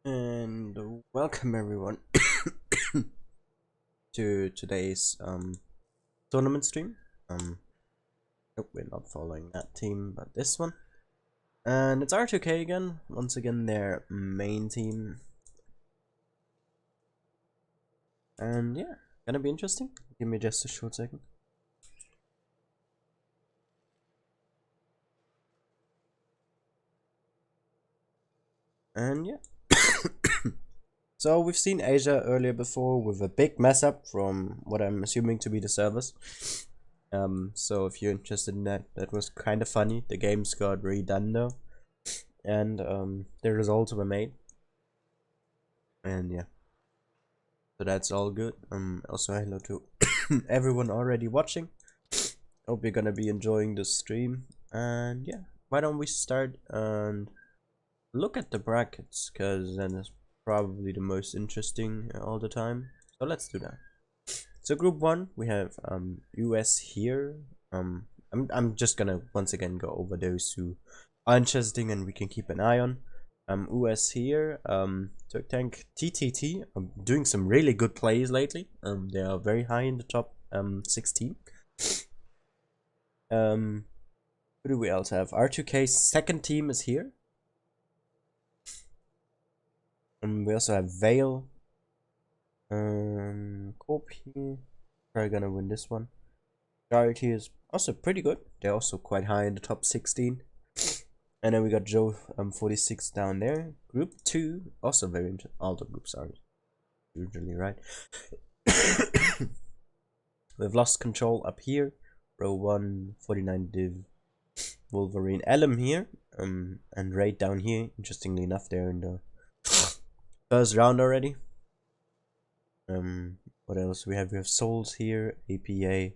And welcome everyone to today's tournament stream. Nope, we're not following that team, but this one. And it's R2K again, once again their main team. And yeah, gonna be interesting. Give me just a short second. And yeah. So we've seen Asia earlier before with a big mess up from what I'm assuming to be the servers. So if you're interested in that, that was kind of funny. The games got redone though, and the results were made. And yeah, so that's all good. Also hello to everyone already watching. Hope you're gonna be enjoying the stream. And yeah, why don't we start and look at the brackets, cause then it's probably the most interesting all the time. So let's do that. So group 1, we have US here. I'm just gonna once again go over those who are interesting and we can keep an eye on. US here, Turk Tank TTT, doing some really good plays lately. They are very high in the top 16. Who do we else have? R2K's second team is here. We also have Vale. Corp here. Probably gonna win this one. Charity is also pretty good. They're also quite high in the top 16. And then we got Joe 46 down there. Group 2, also very interesting. All the groups are usually right. We've lost control up here. Row 1, 49 Div, Wolverine, Elm here. And Raid down here. Interestingly enough, they're in the first round already. What else we have? We have Souls here, APA.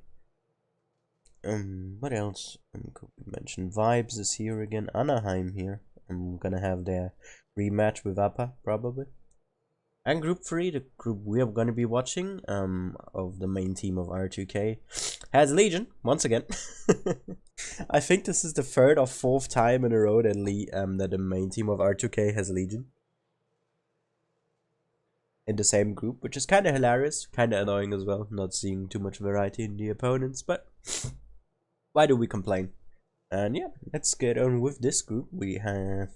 What else? Could we mention Vibes is here again. Anaheim here. I'm gonna have their rematch with Appa probably. And group 3, the group we are gonna be watching, of the main team of R2K, has Legion once again. I think this is the 3rd or 4th time in a row that that the main team of R2K has Legion in the same group, which is kind of hilarious, kind of annoying as well, not seeing too much variety in the opponents, but why do we complain? And yeah, let's get on with this group. We have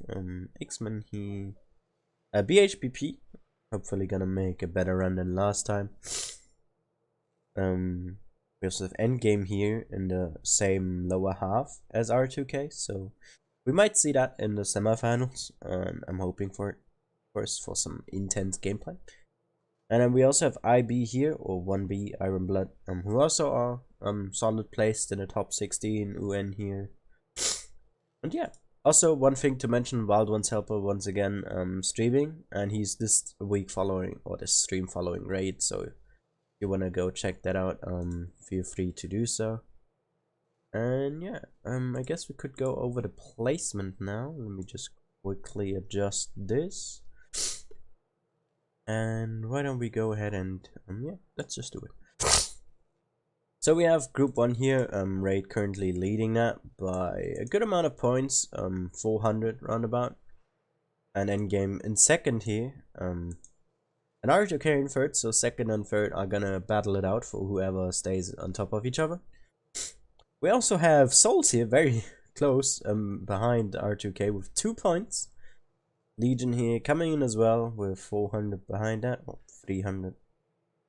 X-Men here, BHPP, hopefully gonna make a better run than last time. We also have Endgame here in the same lower half as R2K, so we might see that in the semifinals. I'm hoping for it, of course, for some intense gameplay. And then we also have IB here, or 1B, Iron Blood, who also are solid placed in the top 16, UN here. And yeah, also one thing to mention, Wild One's Helper once again streaming, and he's this week following, or this stream following Raid, so if you wanna go check that out, feel free to do so. And yeah, I guess we could go over the placement now. Let me just quickly adjust this. And why don't we go ahead and yeah, let's just do it. So we have group 1 here, Raid currently leading that by a good amount of points, 400 roundabout. And Endgame in second here, and R2K in third, so second and third are gonna battle it out for whoever stays on top of each other. We also have Souls here, very close, behind R2K with 2 points. Legion here coming in as well with 400 behind that, or 300.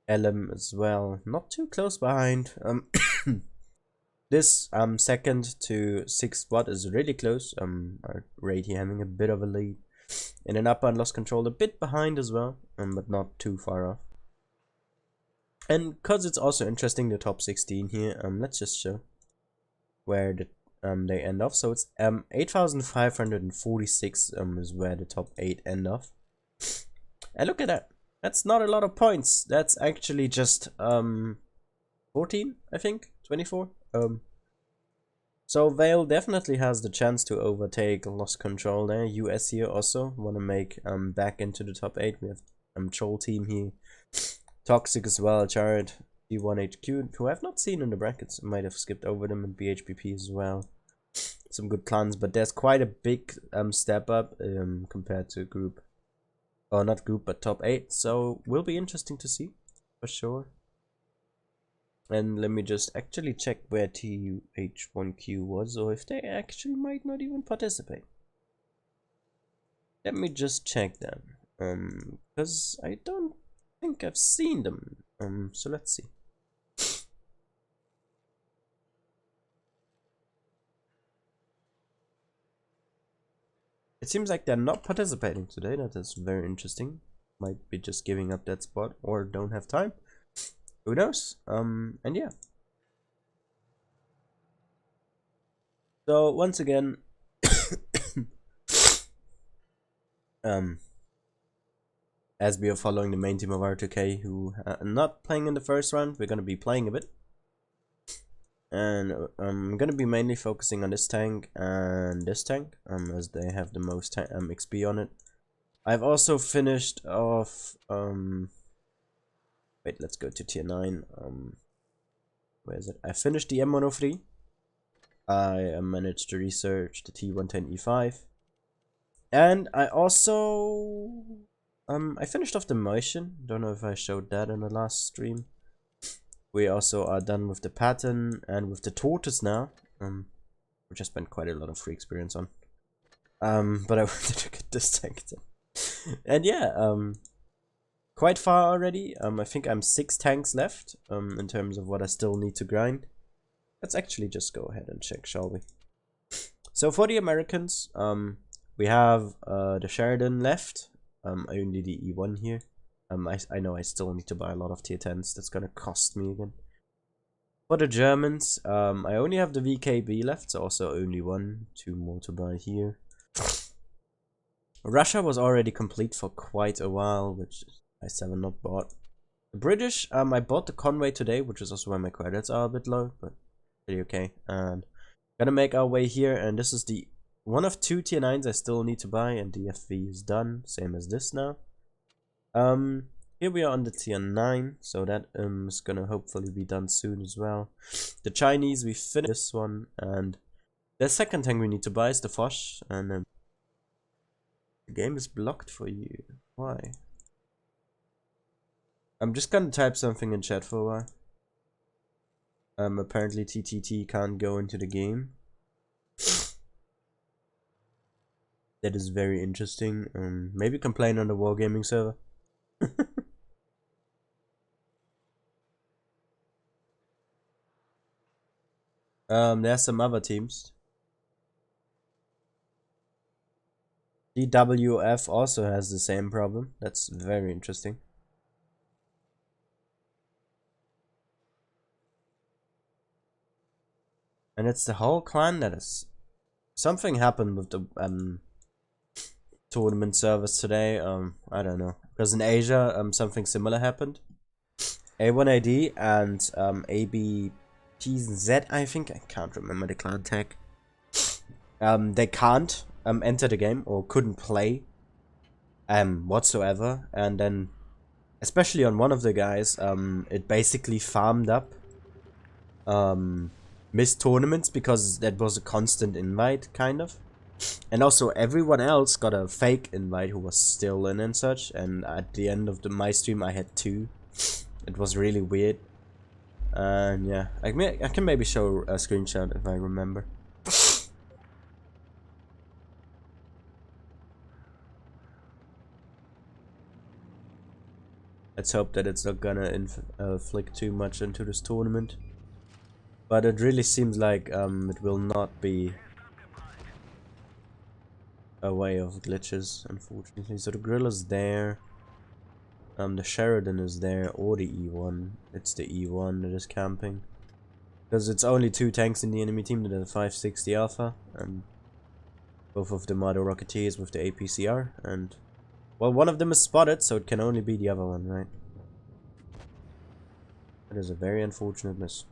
LM as well, not too close behind. This second to 6th spot is really close. Our Raid here having a bit of a lead. In an upper and lost control, a bit behind as well, but not too far off. And because it's also interesting, the top 16 here, let's just show where they end off. So it's 8,546 is where the top 8 end off. And look at that. That's not a lot of points. That's actually just 14, I think, 24. So Vale definitely has the chance to overtake Lost Control there. US here also want to make back into the top 8. We have Troll team here, Toxic as well, Jared, D1HQ, who I've not seen in the brackets. I might have skipped over them, and BHPP as well. Some good clans, but there's quite a big step up compared to group or not group, but top 8. So will be interesting to see for sure. And let me just actually check where TH1Q was, or if they actually might not even participate. Let me just check that, because I don't think I've seen them. So let's see. It seems like they're not participating today. That is very interesting. Might be just giving up that spot or don't have time. Who knows? And yeah. So once again, as we are following the main team of R2K, who are not playing in the first round, we're gonna be playing a bit. And I'm gonna be mainly focusing on this tank and this tank, as they have the most XP on it. I've also finished off, wait, let's go to tier 9, where is it? I finished the M103. I managed to research the T110E5. And I also, I finished off the motion. Don't know if I showed that in the last stream. We also are done with the pattern and with the tortoise now, which I spent quite a lot of free experience on. But I wanted to get this tank then. And yeah, quite far already. I think I'm 6 tanks left, in terms of what I still need to grind. Let's actually just go ahead and check, shall we? So for the Americans, we have the Sheridan left, only the E1 here. I know I still need to buy a lot of tier 10s, that's gonna cost me again. For the Germans, I only have the VKB left, so also only 2 more to buy here. Russia was already complete for quite a while, which I still not bought. The British, I bought the Conway today, which is also why my credits are a bit low, but pretty okay. And gonna make our way here, and this is the one of 2 tier 9s I still need to buy, and the FV is done, same as this now. Here we are on the tier 9, so that is gonna hopefully be done soon as well. The Chinese, we finished this one, and the second tank we need to buy is the Foch, and the game is blocked for you. Why? I'm just gonna type something in chat for a while. Apparently TTT can't go into the game. That is very interesting. Maybe complain on the wargaming server. There's some other teams. DWF also has the same problem. That's very interesting. And it's the whole clan that is... Something happened with the tournament servers today. I don't know. Because in Asia, something similar happened. A1AD and ABPZ, I think. I can't remember the clan tag. They can't enter the game or couldn't play whatsoever. And then, especially on one of the guys, it basically farmed up missed tournaments because that was a constant invite, kind of. And also everyone else got a fake invite who was still in and such, and at the end of my stream I had 2. It was really weird. And yeah, I can maybe show a screenshot if I remember. Let's hope that it's not gonna inflict too much into this tournament. But it really seems like it will not be a way of glitches, unfortunately. So the grill is there. The Sheridan is there, or the E1. It's the E1 that is camping. Because it's only 2 tanks in the enemy team that are 560 Alpha, and both of them are the Rocketeers with the APCR, and well, one of them is spotted, so it can only be the other one, right? That is a very unfortunate miss.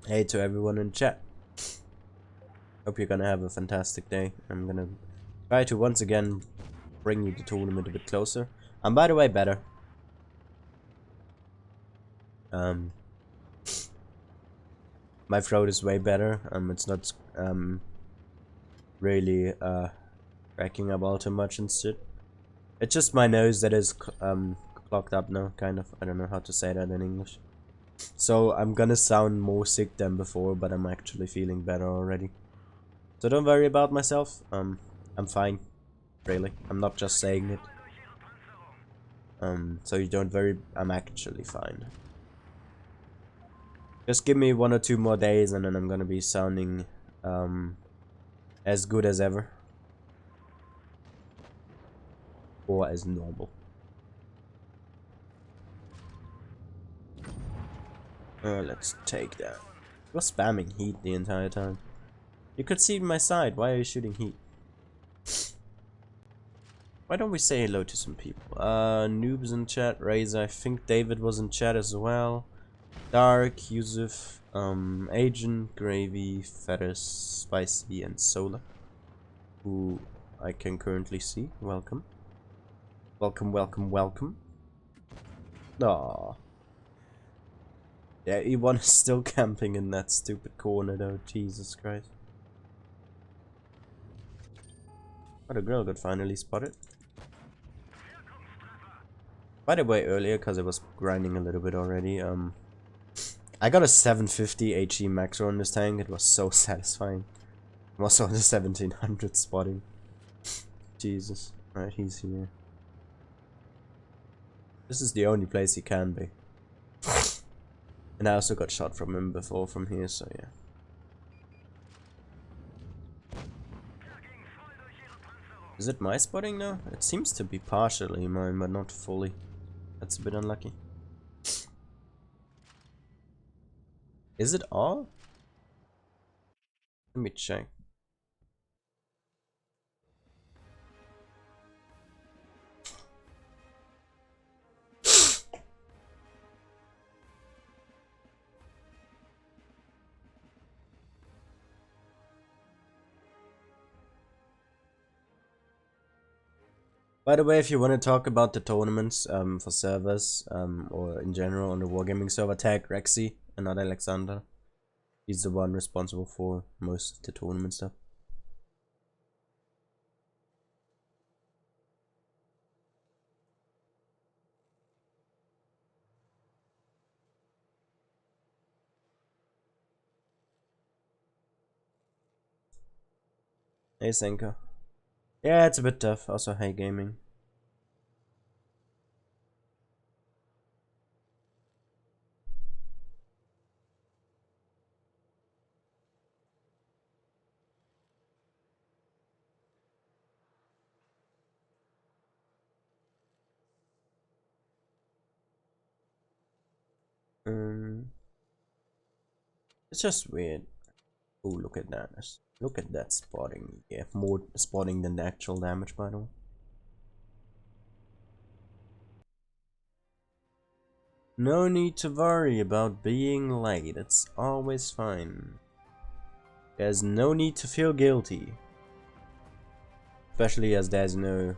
Hey to everyone in chat. Hope you're gonna have a fantastic day. I'm gonna try to once again bring you the tournament a bit closer. I'm by the way better. My throat is way better. It's not really cracking up all too much and shit. It's just my nose that is clogged up now, kind of. I don't know how to say that in English. So I'm gonna sound more sick than before, but I'm actually feeling better already. So don't worry about myself. I'm fine. Really. I'm not just saying it. So you don't worry, I'm actually fine. Just give me 1 or 2 more days and then I'm gonna be sounding as good as ever. Or as normal. Let's take that. You're spamming heat the entire time. You could see my side, why are you shooting heat? Why don't we say hello to some people? Noobs in chat, Razor, I think David was in chat as well. Dark, Yusuf, Agent, Gravy, Fetters, Spicy, and Solar. Who I can currently see. Welcome. Welcome, welcome, welcome. Aww. Yeah, E1 is still camping in that stupid corner though, Jesus Christ. Oh, the girl got finally spotted. By the way, earlier, because I was grinding a little bit already, I got a 750 HE macro on this tank. It was so satisfying. I'm also on the 1700 spotting. Jesus. Right, he's here. This is the only place he can be. And I also got shot from him before from here, so yeah. Is it my spotting now? It seems to be partially mine, but not fully. That's a bit unlucky. Is it all? Let me check. By the way, if you want to talk about the tournaments for servers or in general on the Wargaming server, tag Rexy and not Alexander. He's the one responsible for most of the tournament stuff. Hey Senka. Yeah, it's a bit tough. Also, hey gaming. It's just weird. Oh, look at that. Look at that spotting. Yeah, more spotting than the actual damage, by the way. No need to worry about being late. It's always fine. There's no need to feel guilty. Especially as there's no,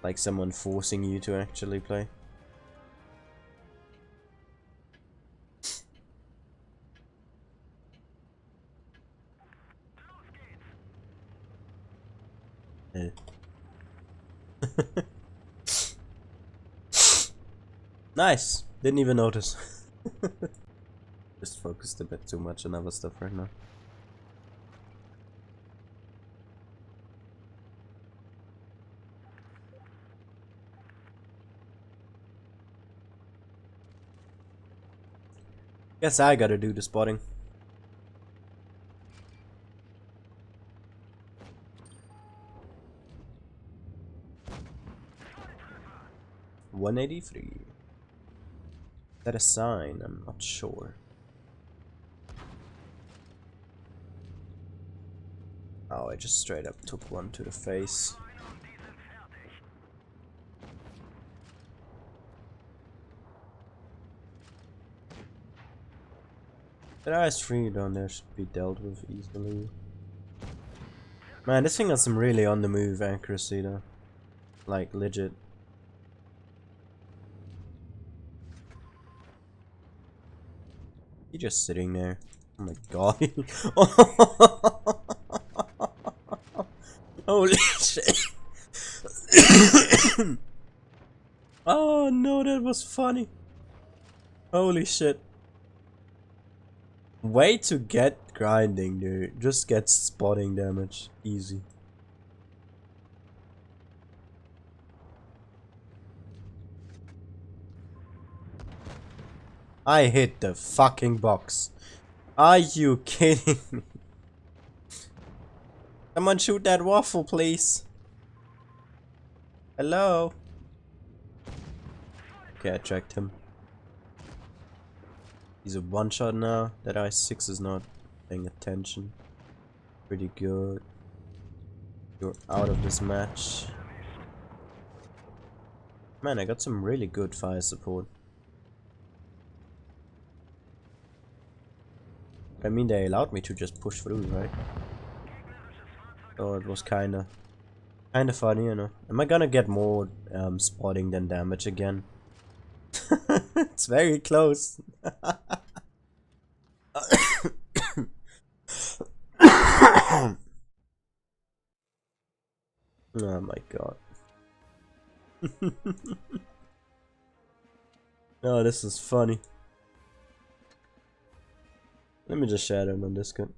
like, someone forcing you to actually play. Nice. Didn't even notice. Just focused a bit too much on other stuff right now. Guess I gotta do the spotting. $183. Is that a sign? I'm not sure. Oh, I just straight up took one to the face. That IS-3 down there should be dealt with easily. Man, this thing has some really on the move accuracy though. Like, legit. He's just sitting there. Oh my god. Holy shit. Oh no, that was funny. Holy shit. Way to get grinding, dude. Just get spotting damage. Easy. I hit the fucking box. Are you kidding me? Someone shoot that waffle, please. Hello? Okay, I tracked him. He's a one-shot now. That I6 is not paying attention. Pretty good. You're out of this match. Man, I got some really good fire support. I mean, they allowed me to just push through, right? So it was kinda funny, you know. Am I gonna get more spotting than damage again? It's very close. Oh my god. Oh, this is funny. Let me just share it on Discord.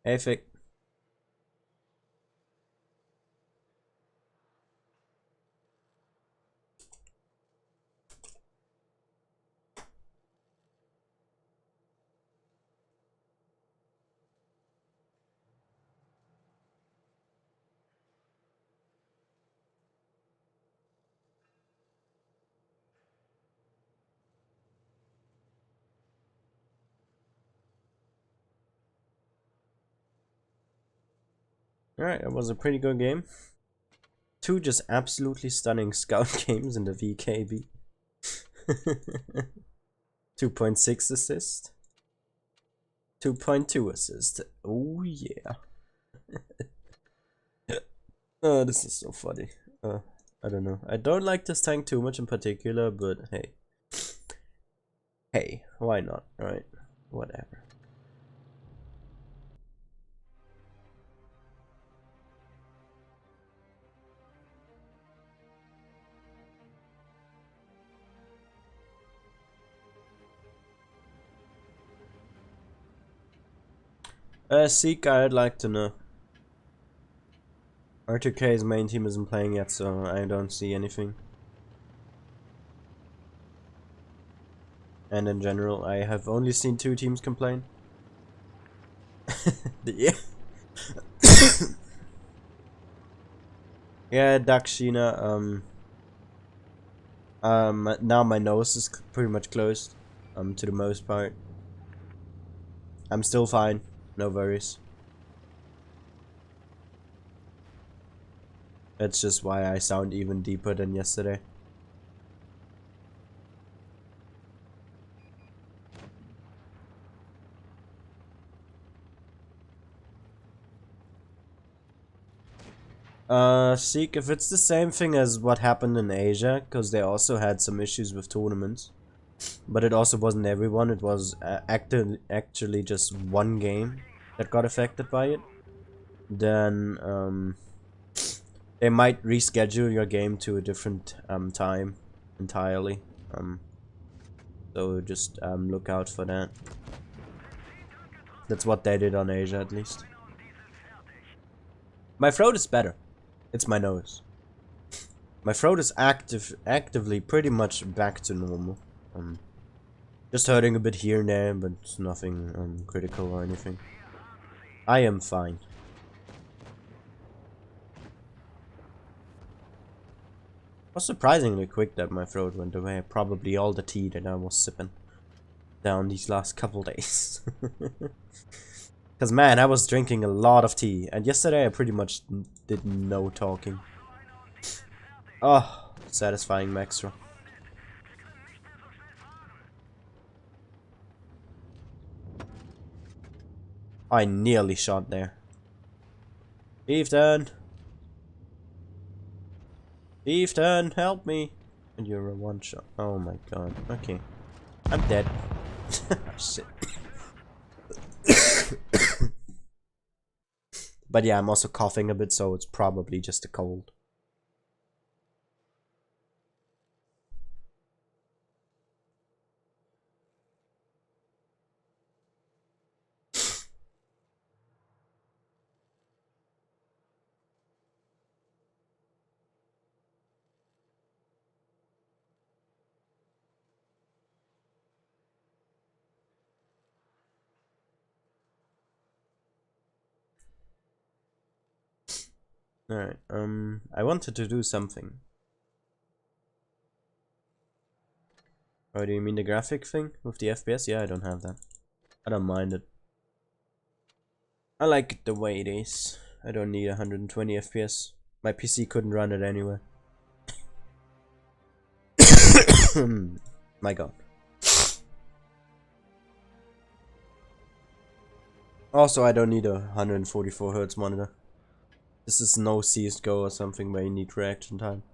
Hey, Fick. Alright, it was a pretty good game. 2 just absolutely stunning scout games in the VKB. 2.6 assist. 2.2 assist. Oh yeah. Oh, this is so funny. I don't know. I don't like this tank too much in particular, but hey. Hey, why not, right? Whatever. Seek, I'd like to know. R2K's main team isn't playing yet, so I don't see anything. And in general, I have only seen 2 teams complain. Yeah. Yeah, Dakshina, now my nose is pretty much closed, to the most part. I'm still fine, no worries. That's just why I sound even deeper than yesterday. Seek, if it's the same thing as what happened in Asia, because they also had some issues with tournaments, but it also wasn't everyone, it was actually just one game that got affected by it, then they might reschedule your game to a different time entirely. So just look out for that. That's what they did on Asia, at least. My throat is better. It's my nose. My throat is actively pretty much back to normal. Just hurting a bit here and there, but it's nothing critical or anything. I am fine. It was surprisingly quick that my throat went away. Probably all the tea that I was sipping down these last couple days. Because man, I was drinking a lot of tea, and yesterday I pretty much did no talking. Oh, satisfying Maxra. I nearly shot there. Chieftain! Chieftain, help me! And you're a one shot. Oh my god. Okay. I'm dead. Shit. But yeah, I'm also coughing a bit, so it's probably just a cold. Alright, I wanted to do something. Oh, do you mean the graphic thing with the FPS? Yeah, I don't have that. I don't mind it. I like it the way it is. I don't need 120 FPS. My PC couldn't run it anyway. My god. Also, I don't need a 144 Hz monitor. This is no CSGO or something where you need reaction time.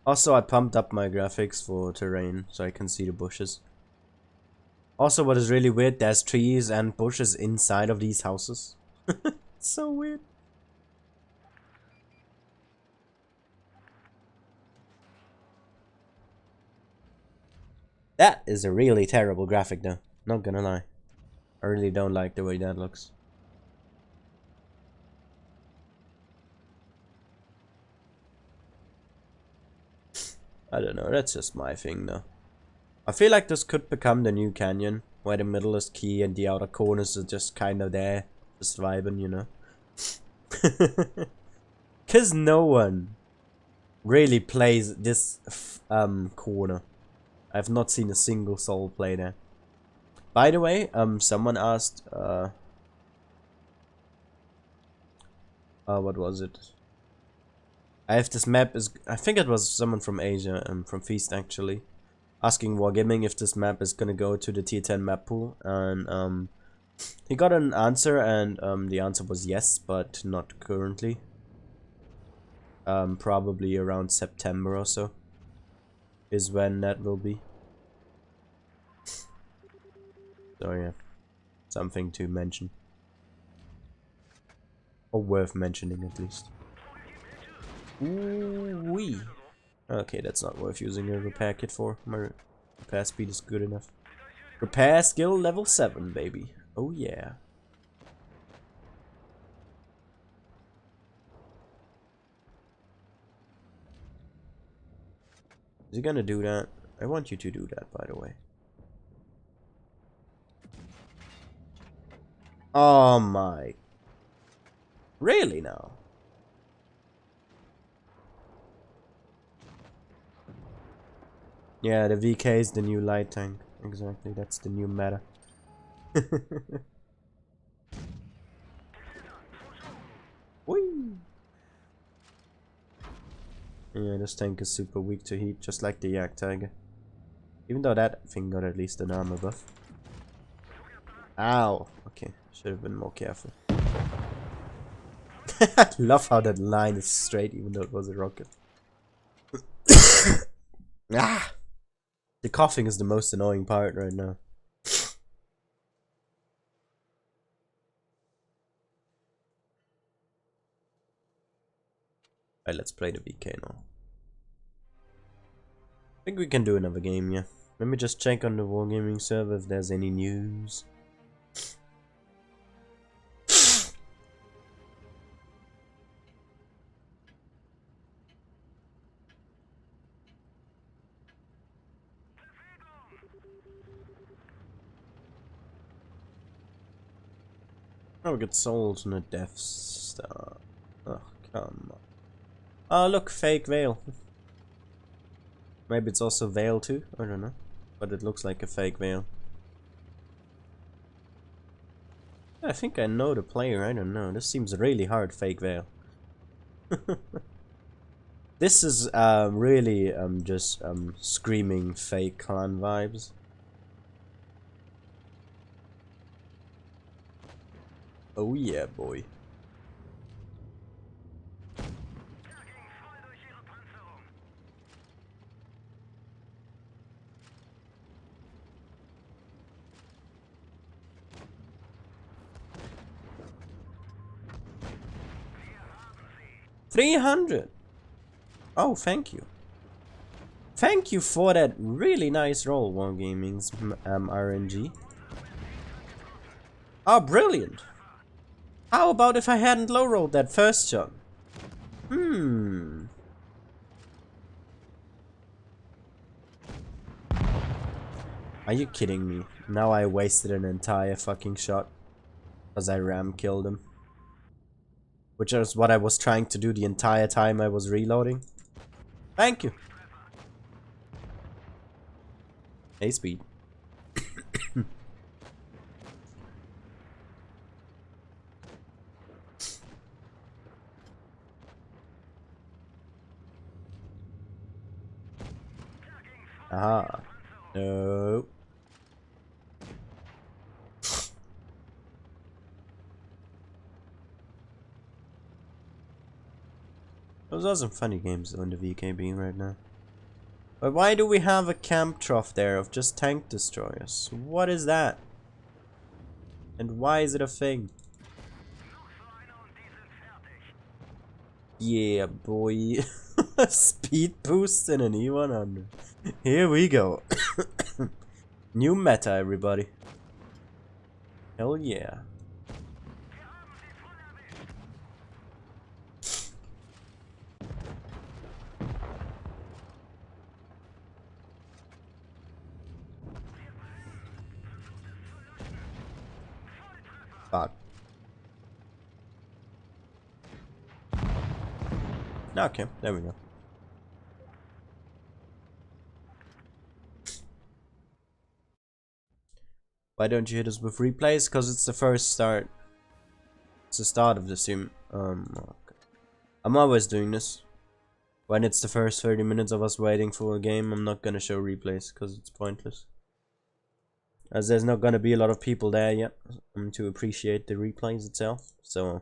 Also, I pumped up my graphics for terrain so I can see the bushes. Also, what is really weird, there's trees and bushes inside of these houses. It's so weird. That is a really terrible graphic though, not gonna lie. I really don't like the way that looks. I don't know, that's just my thing though. I feel like this could become the new canyon, where the middle is key and the outer corners are just kind of there, just vibing, you know. Cause no one really plays this corner. I've not seen a single soul play there. By the way, someone asked, what was it? I have this map, I think it was someone from Asia, from Feast actually, asking Wargaming if this map is gonna go to the tier 10 map pool, and he got an answer, and the answer was yes, but not currently. Probably around September or so is when that will be. So yeah, something to mention. Or worth mentioning at least. Ooh-wee. Okay, that's not worth using a repair kit for. My repair speed is good enough. Repair skill level 7, baby. Oh yeah. Is he gonna do that? I want you to do that, by the way. Oh my. Really now? Yeah, the VK is the new light tank. Exactly, that's the new meta. Whee! Yeah, this tank is super weak to heat, just like the Yak Tiger. Even though that thing got at least an armor buff. Ow! Okay, should have been more careful. I love how that line is straight, even though it was a rocket. Ah! The coughing is the most annoying part right now. Alright, let's play the VK now. I think we can do another game, yeah. Let me just check on the Wargaming server if there's any news. Oh, we got souls and a Death Star. Oh, come on. Oh, look, fake Veil. Maybe it's also Veil too? I don't know. But it looks like a fake Veil. I think I know the player, I don't know. This seems really hard, fake Veil. This is really just screaming fake clan vibes. Oh yeah, boy. $300. Oh, thank you. Thank you for that really nice roll, Wargaming's RNG. Oh, brilliant. How about if I hadn't low rolled that first shot? Are you kidding me? Now I wasted an entire fucking shot. Because I ram killed him. Which is what I was trying to do the entire time I was reloading. Thank you. Hey, speed. Aha. No. Those are some funny games on the VKB right now. But why do we have a camp trough there of just tank destroyers? What is that? And why is it a thing? Yeah, boy. Speed boost in an E100. Here we go. New meta, everybody. Hell yeah. Fuck. Okay, there we go. Why don't you hit us with replays? Because it's the first start. It's the start of the sim. Okay. I'm always doing this. When it's the first 30 minutes of us waiting for a game, I'm not gonna show replays because it's pointless. As there's not gonna be a lot of people there yet to appreciate the replays itself. So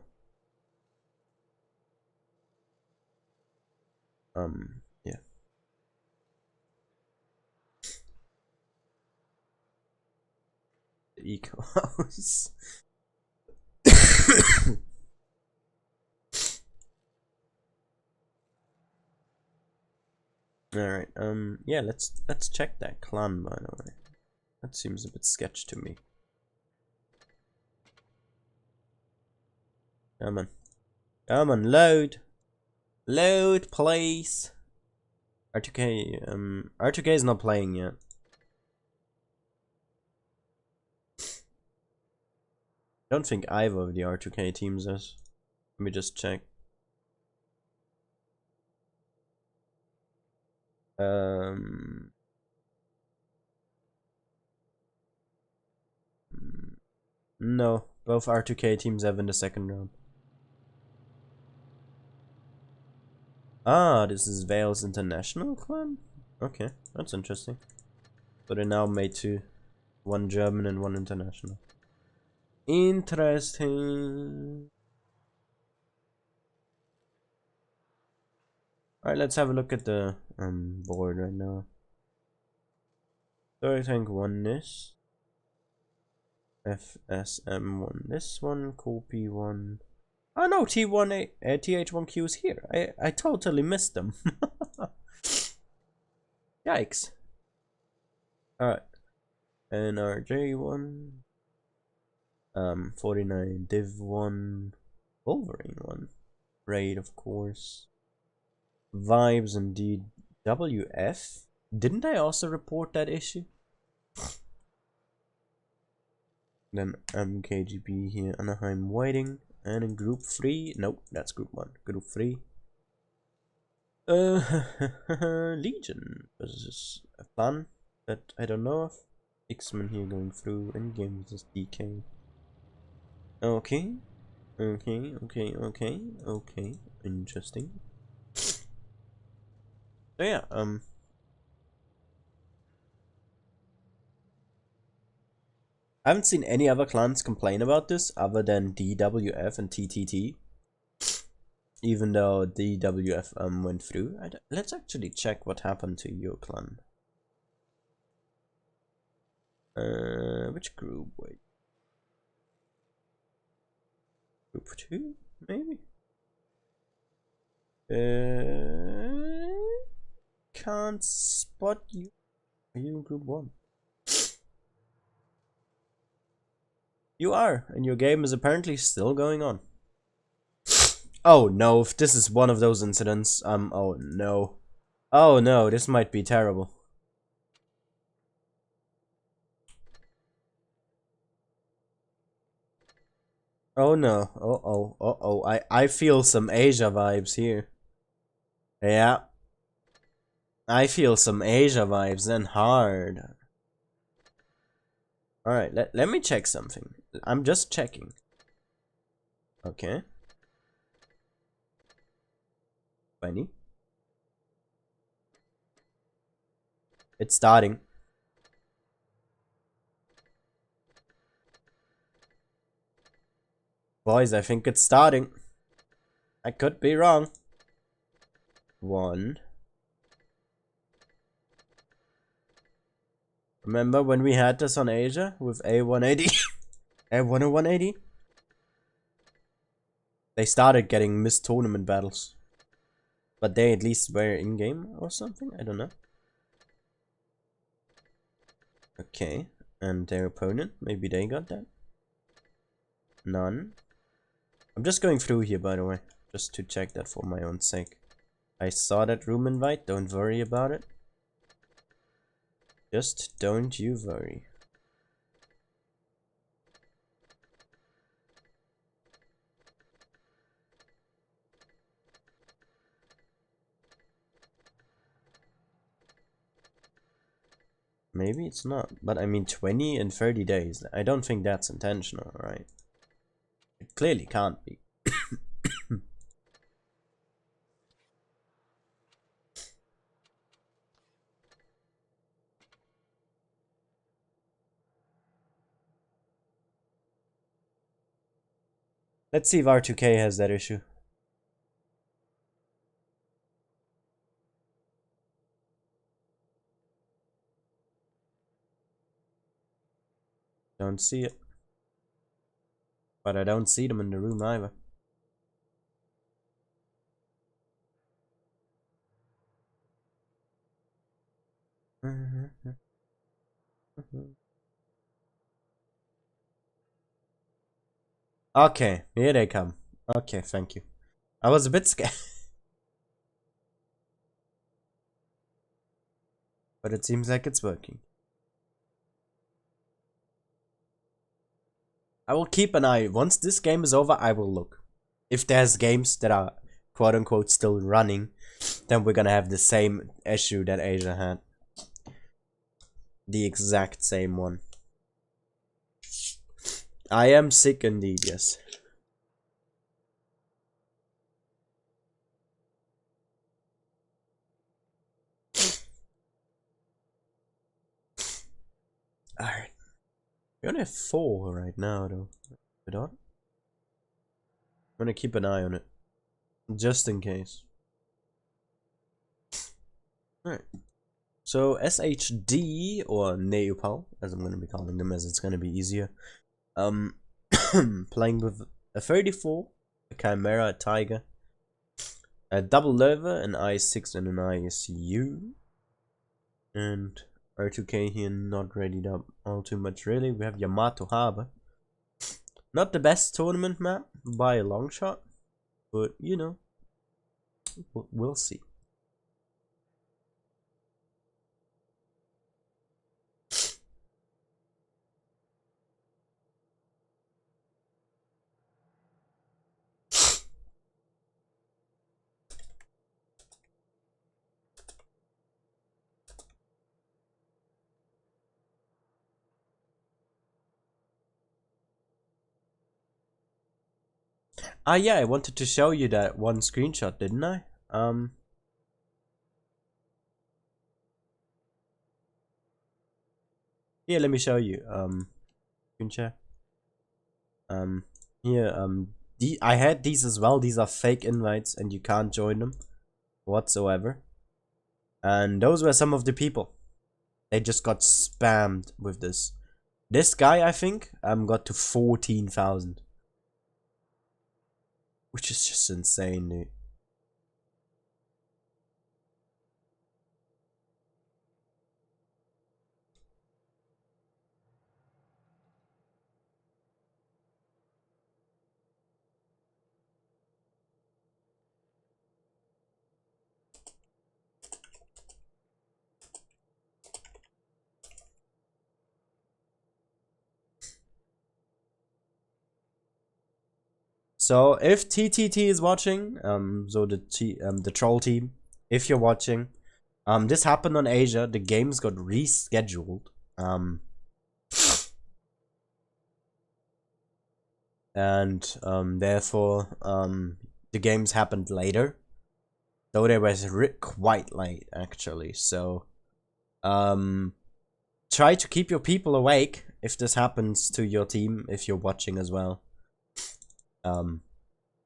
yeah. The eco house. Alright, yeah, let's check that clan by the way. That seems a bit sketch to me. Come on. Come on, load. Load, please. R2K, R2K is not playing yet. I don't think either of the R2K teams is. Let me just check. No, both R2K teams have in the second round. Ah, this is Vale's international clan? Okay, that's interesting. So they now made two. One German and one international. Interesting. Alright, let's have a look at the board right now. So I think won this. FSM won this one, Copy won. Oh no, T1A, TH1Q is here. I totally missed them. Yikes. Alright. NRJ1. 49 Div 1. Wolverine 1. Raid, of course. Vibes indeed. WF. Didn't I also report that issue? Then MKGB here. Anaheim waiting. And in group 3. Nope, that's group 1. Group 3. Legion. This is a plan that I don't know of. X-Men here going through in-game with this DK. Okay. Okay. Interesting. So yeah, I I haven't seen any other clans complain about this other than DWF and TTT. Even though DWF went through. Let's actually check what happened to your clan. Which group? Wait. Group 2? Maybe? Can't spot you. Are you in group 1? You are, and your game is apparently still going on. Oh no, if this is one of those incidents, oh no. Oh no, this might be terrible. Oh no, I feel some Asia vibes here. Yeah. I feel some Asia vibes and hard. Alright, let me check something. I'm just checking. Okay. 20. It's starting. Boys, I think it's starting. I could be wrong. 1. Remember when we had this on Asia with A180? A10180? They started getting missed tournament battles. But they at least were in-game or something? I don't know. Okay. And their opponent? Maybe they got that? None. I'm just going through here, by the way. Just to check that for my own sake. I saw that room invite. Don't worry about it. Just don't you worry. Maybe it's not, but I mean 20 in 30 days. I don't think that's intentional, right? It clearly can't be. Let's see if R2K has that issue. Don't see it. But I don't see them in the room either. Okay, here they come. Okay, thank you. I was a bit scared. But it seems like it's working. I will keep an eye. Once this game is over, I will look. If there's games that are quote unquote still running, then we're gonna have the same issue that Asia had. The exact same one. I am sick indeed, yes. Alright. We only have 4 right now, though. We don't? I'm gonna keep an eye on it. Just in case. Alright. So, SHD, or Neopal, as I'm gonna be calling them, as it's gonna be easier. Playing with a 34, a Chimera, a Tiger, a double lever, an I6 and an ISU. And R2K here not ready up all too much really. We have Yamato Harbor. Not the best tournament map by a long shot, but you know, we'll see. Ah yeah, I wanted to show you that one screenshot, didn't I? Yeah, let me show you. screen share. Here, I had these as well. These are fake invites, and you can't join them whatsoever. And those were some of the people. They just got spammed with this. This guy, I think, got to 14,000, which is just insane, dude. So if TTT is watching, so the troll team, if you're watching, this happened on Asia. The games got rescheduled. And therefore, the games happened later. Though they were quite late, actually. So, try to keep your people awake if this happens to your team, if you're watching as well.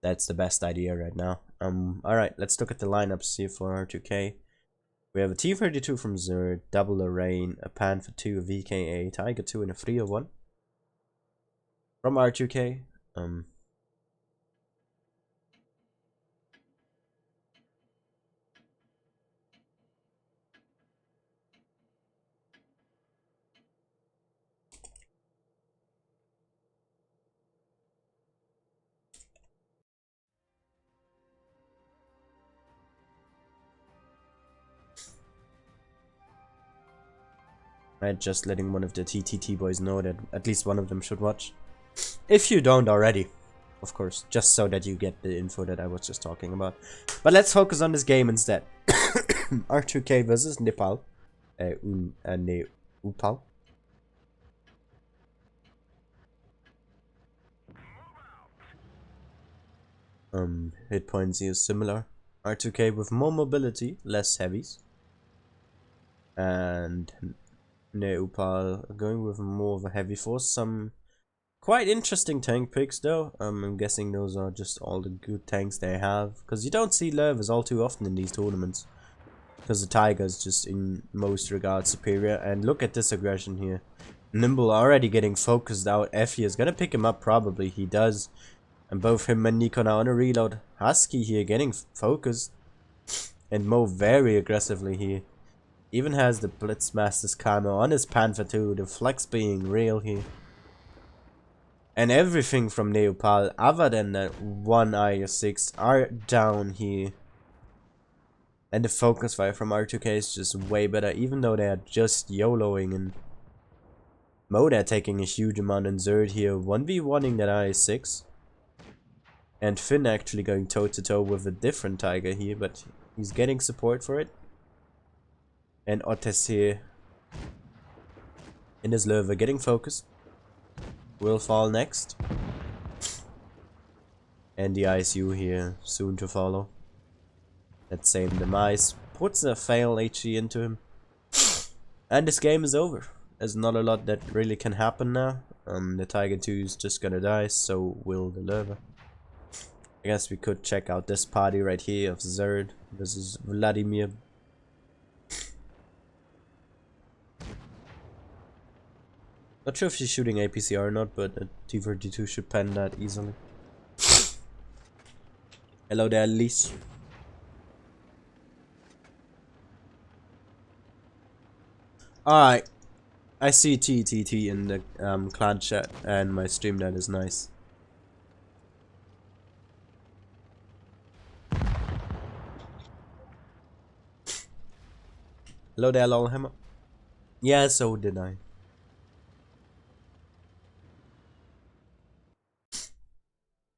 That's the best idea right now. Alright, let's look at the lineups here for R2K. We have a T32 from Zerd, Double Lorraine, a Panther 2, a VKA, Tiger 2, and a 301. From R2K. Right, just letting one of the TTT boys know that at least one of them should watch. If you don't already, of course, just so that you get the info that I was just talking about. But let's focus on this game instead. R2K versus Nepal. Nepal. Hit points here is similar. R2K with more mobility, less heavies. And Nepal going with more of a heavy force. Some quite interesting tank picks though. I'm guessing those are just all the good tanks they have. Because you don't see levers all too often in these tournaments. Because the Tiger is just in most regards superior. And look at this aggression here. Nimble already getting focused out. Effie is gonna pick him up probably. He does. And both him and Nico now on a reload. Husky here getting focused. And Mo very aggressively here. Even has the Blitzmaster's camo on his Panther 2, the flex being real here. And everything from Nepal, other than that one IS-6, are down here. And the focus fire from R2K is just way better, even though they are just YOLOing. And Moda taking a huge amount in Zerd here, 1v1ing that IS-6. And Finn actually going toe to toe with a different Tiger here, but he's getting support for it. And Ottes here in his Löwe getting focused. Will fall next. And the ISU here soon to follow. That same demise puts a fail HE into him. And this game is over. There's not a lot that really can happen now. The Tiger 2 is just gonna die, so will the Löwe. I guess we could check out this party right here of Zerd. This is Vladimir. Not sure if she's shooting APC or not, but a T32 should pen that easily. Hello there, Lise. Alright. I see TTT in the clan chat, and my stream that is nice. Hello there, Lolhammer. Yeah, so did I.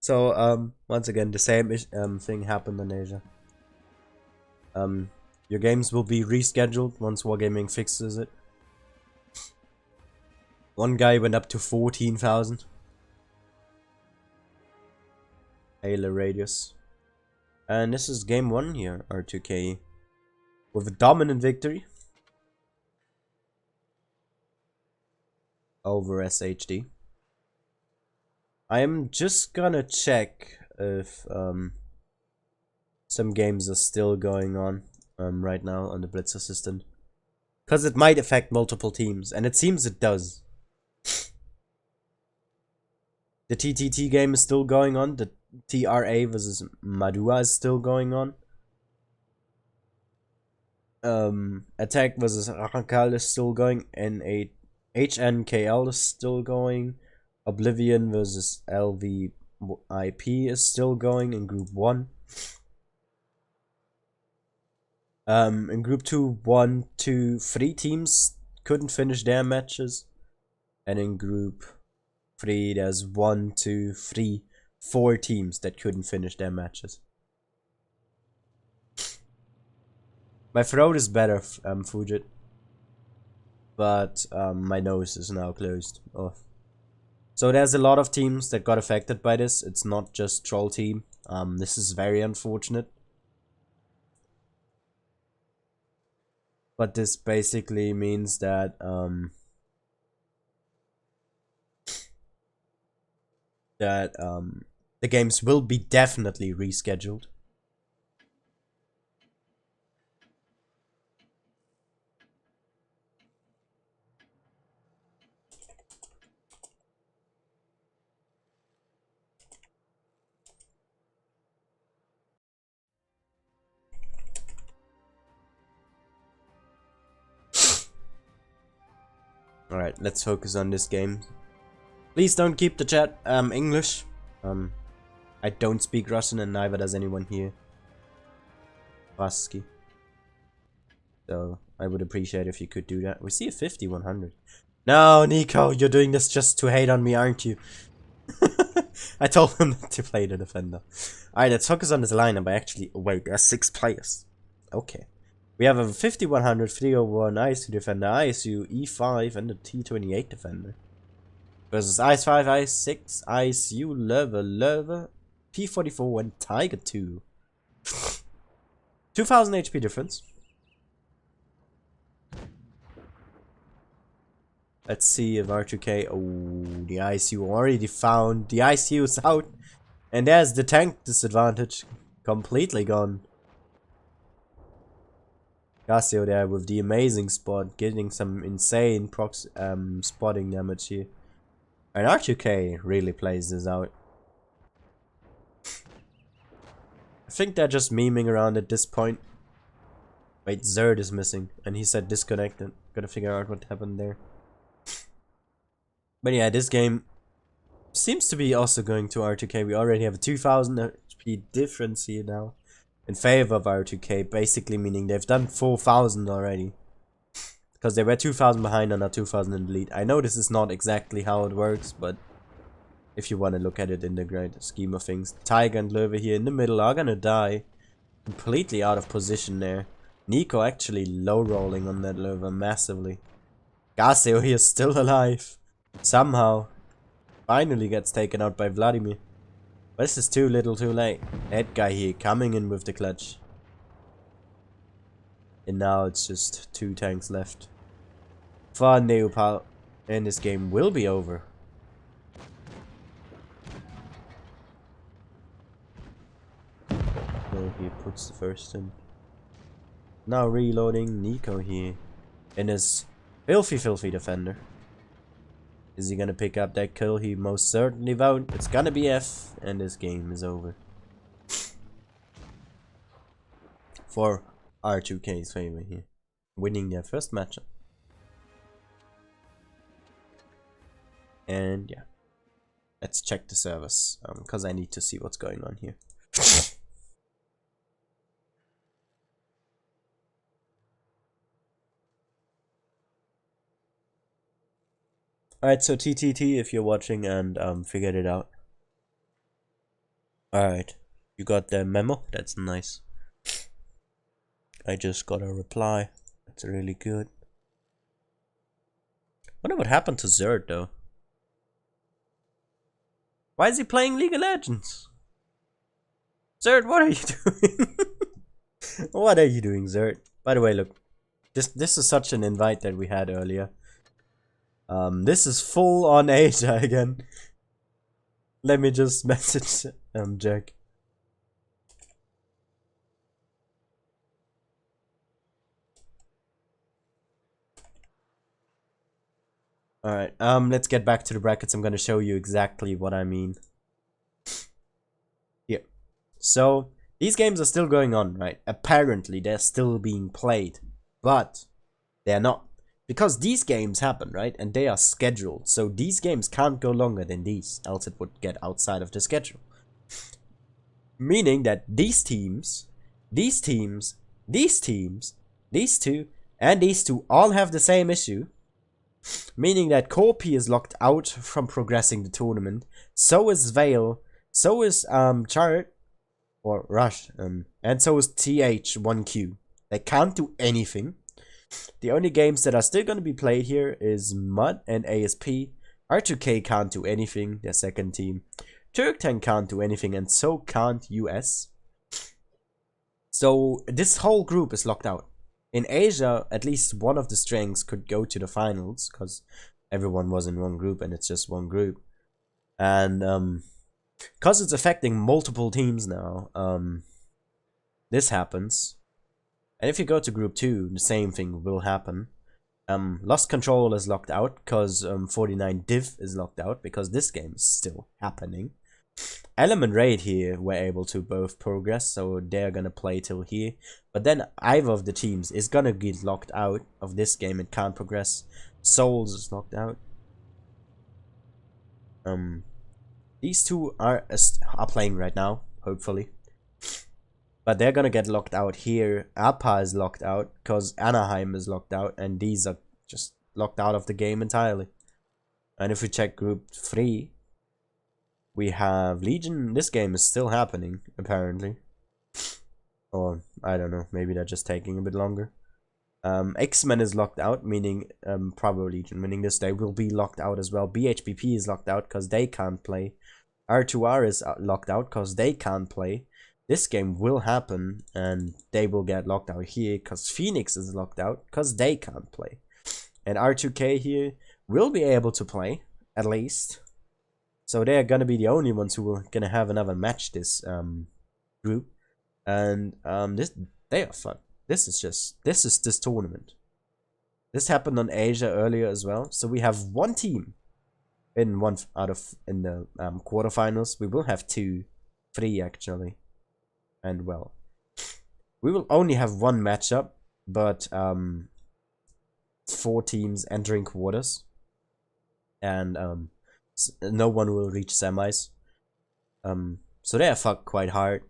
So, once again, the same thing happened in Asia. Your games will be rescheduled once Wargaming fixes it. One guy went up to 14,000. Halo radius. And this is game 1 here, R2K. With a dominant victory. Over SHD. I'm just gonna check if some games are still going on right now on the Blitz Assistant. Because it might affect multiple teams, and it seems it does. The TTT game is still going on. The TRA versus Madua is still going on. Attack versus Rakal is still going. HNKL is still going. Oblivion versus LVIP is still going in Group 1. In Group 2, 1, 2, 3 teams couldn't finish their matches. And in Group 3, there's 1, 2, 3, 4 teams that couldn't finish their matches. My throat is better, Fujit. But my nose is now closed off. So there's a lot of teams that got affected by this. It's not just Troll Team. This is very unfortunate. But this basically means that the games will be definitely rescheduled. Alright, let's focus on this game. Please don't keep the chat English. I don't speak Russian and neither does anyone here. Ruski. So I would appreciate if you could do that. We see a 50-100. No, Nico, you're doing this just to hate on me, aren't you? I told him not to play the defender. Alright, let's focus on this lineup. Wait, there's 6 players. Okay. We have a 50-100, 301 ISU defender, ISU E5, and a T28 defender. Versus IS5, IS6, ISU, Löwe, P44, and Tiger 2. 2000 HP difference. Let's see if R2K... Oh, the ISU already found. The ISU is out. And there's the tank disadvantage. Completely gone. Casio there with the amazing spot. Getting some insane spotting damage here. And R2K really plays this out. I think they're just memeing around at this point. Wait, Zerd is missing. And he said disconnected. Gotta figure out what happened there. But yeah, this game seems to be also going to R2K. We already have a 2000 HP difference here now. In favor of R2K, basically meaning they've done 4000 already. Because they were 2000 behind and now 2000 in the lead. I know this is not exactly how it works, but if you want to look at it in the great scheme of things. Tiger and Löwe here in the middle are gonna die. Completely out of position there. Nico actually low rolling on that Löwe massively. Gaseo here is still alive. Somehow. Finally gets taken out by Vladimir. This is too little too late. That guy here coming in with the clutch. And now it's just 2 tanks left. For Neopal. And this game will be over. So he puts the first in. Now reloading Nico here. In his filthy defender. Is he gonna pick up that kill? He most certainly won't. It's gonna be F, and this game is over. For R2K's favor here. Winning their first matchup. And yeah. Let's check the servers. Because I need to see what's going on here. Alright, so TTT if you're watching and figured it out. Alright, you got the memo? That's nice. I just got a reply. That's really good. Wonder what happened to Zerd though. Why is he playing League of Legends? Zerd, what are you doing? What are you doing, Zerd? By the way, look. This is such an invite that we had earlier. This is full on Asia again. Let me just message Jack. Alright, let's get back to the brackets. I'm gonna show you exactly what I mean. Here. So, these games are still going on, right? Apparently, they're still being played. But, they're not. Because these games happen, right? And they are scheduled. So, these games can't go longer than these. Else it would get outside of the schedule. Meaning that these teams, these teams, these teams, these two, and these two all have the same issue. Meaning that Corpi is locked out from progressing the tournament. So is Vale. So is Chart or Rush. And so is TH1Q. They can't do anything. The only games that are still going to be played here is Mud and ASP. R2K can't do anything, their second team. Turktank can't do anything, and so can't US. So this whole group is locked out. In Asia, at least one of the strengths could go to the finals, because everyone was in one group and it's just one group. And because it's affecting multiple teams now, this happens. And if you go to group 2, the same thing will happen. Lost Control is locked out because 49 Div is locked out because this game is still happening. Element Raid here were able to both progress, so they're gonna play till here. But then either of the teams is gonna get locked out of this game and can't progress. Souls is locked out. These two are playing right now, hopefully. But they're gonna get locked out here. APA is locked out because Anaheim is locked out, and these are just locked out of the game entirely. And if we check group 3, we have Legion. This game is still happening, apparently. Or, I don't know, maybe they're just taking a bit longer. X-Men is locked out, meaning, probably Legion, meaning this day will be locked out as well. BHBP is locked out because they can't play. R2R is locked out because they can't play. This game will happen, and they will get locked out here because Phoenix is locked out because they can't play. And R2K here will be able to play, at least. So they're gonna be the only ones who are gonna have another match this group. And they are fun. This is this tournament. This happened on Asia earlier as well. So we have one team in the quarterfinals. We will have 2, 3 actually. And well, we will only have one matchup, but 4 teams entering quarters, and no one will reach semis. So they are fucked quite hard.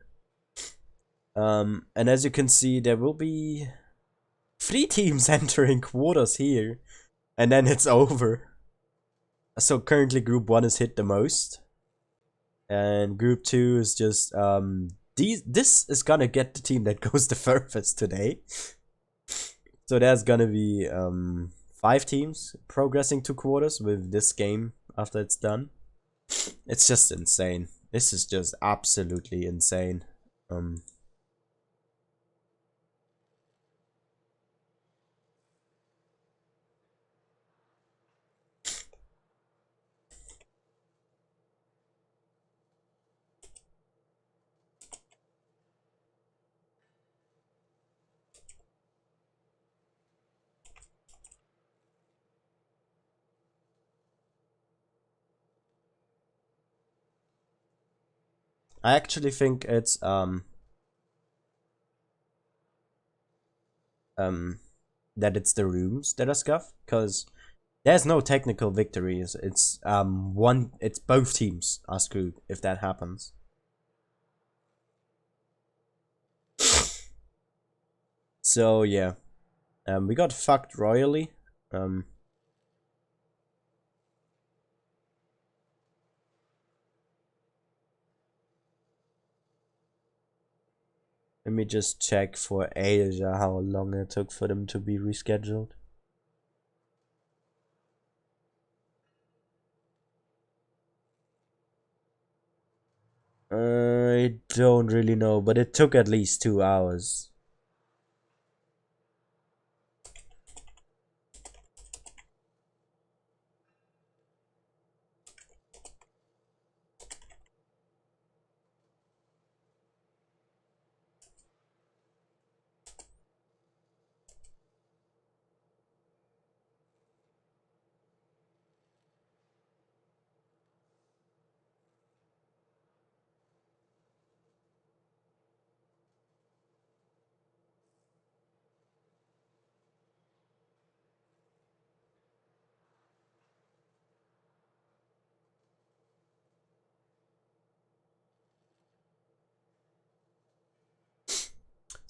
And as you can see, there will be 3 teams entering quarters here, and then it's over. So currently group 1 is hit the most, and group 2 is just this is gonna get the team that goes the furthest today. So there's gonna be 5 teams progressing to quarters with this game after it's done. It's just insane. This is just absolutely insane. I actually think it's that it's the rooms that are scuffed, because there's no technical victories. It's it's both teams are screwed if that happens. So yeah, we got fucked royally. Let me just check for Asia how long it took for them to be rescheduled. I don't really know, but it took at least 2 hours.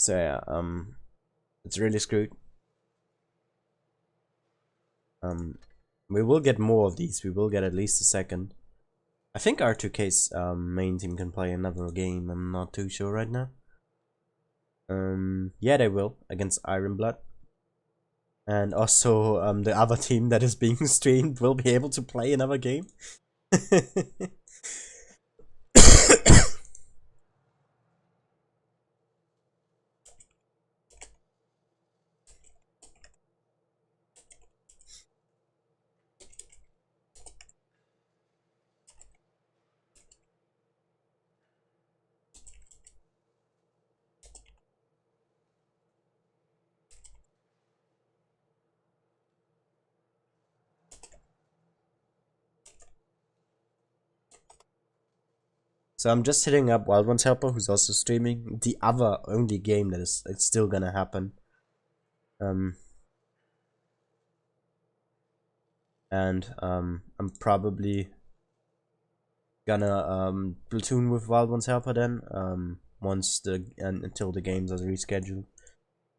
So yeah, it's really screwed. We will get more of these. We will get at least a second. I think R2K's main team can play another game. I'm not too sure right now. Yeah, they will against Iron Blood. And also, the other team that is being streamed will be able to play another game. So I'm just hitting up Wild Ones Helper, who's also streaming the other only game that is it's still gonna happen. I'm probably gonna platoon with Wild Ones Helper then once until the games are rescheduled.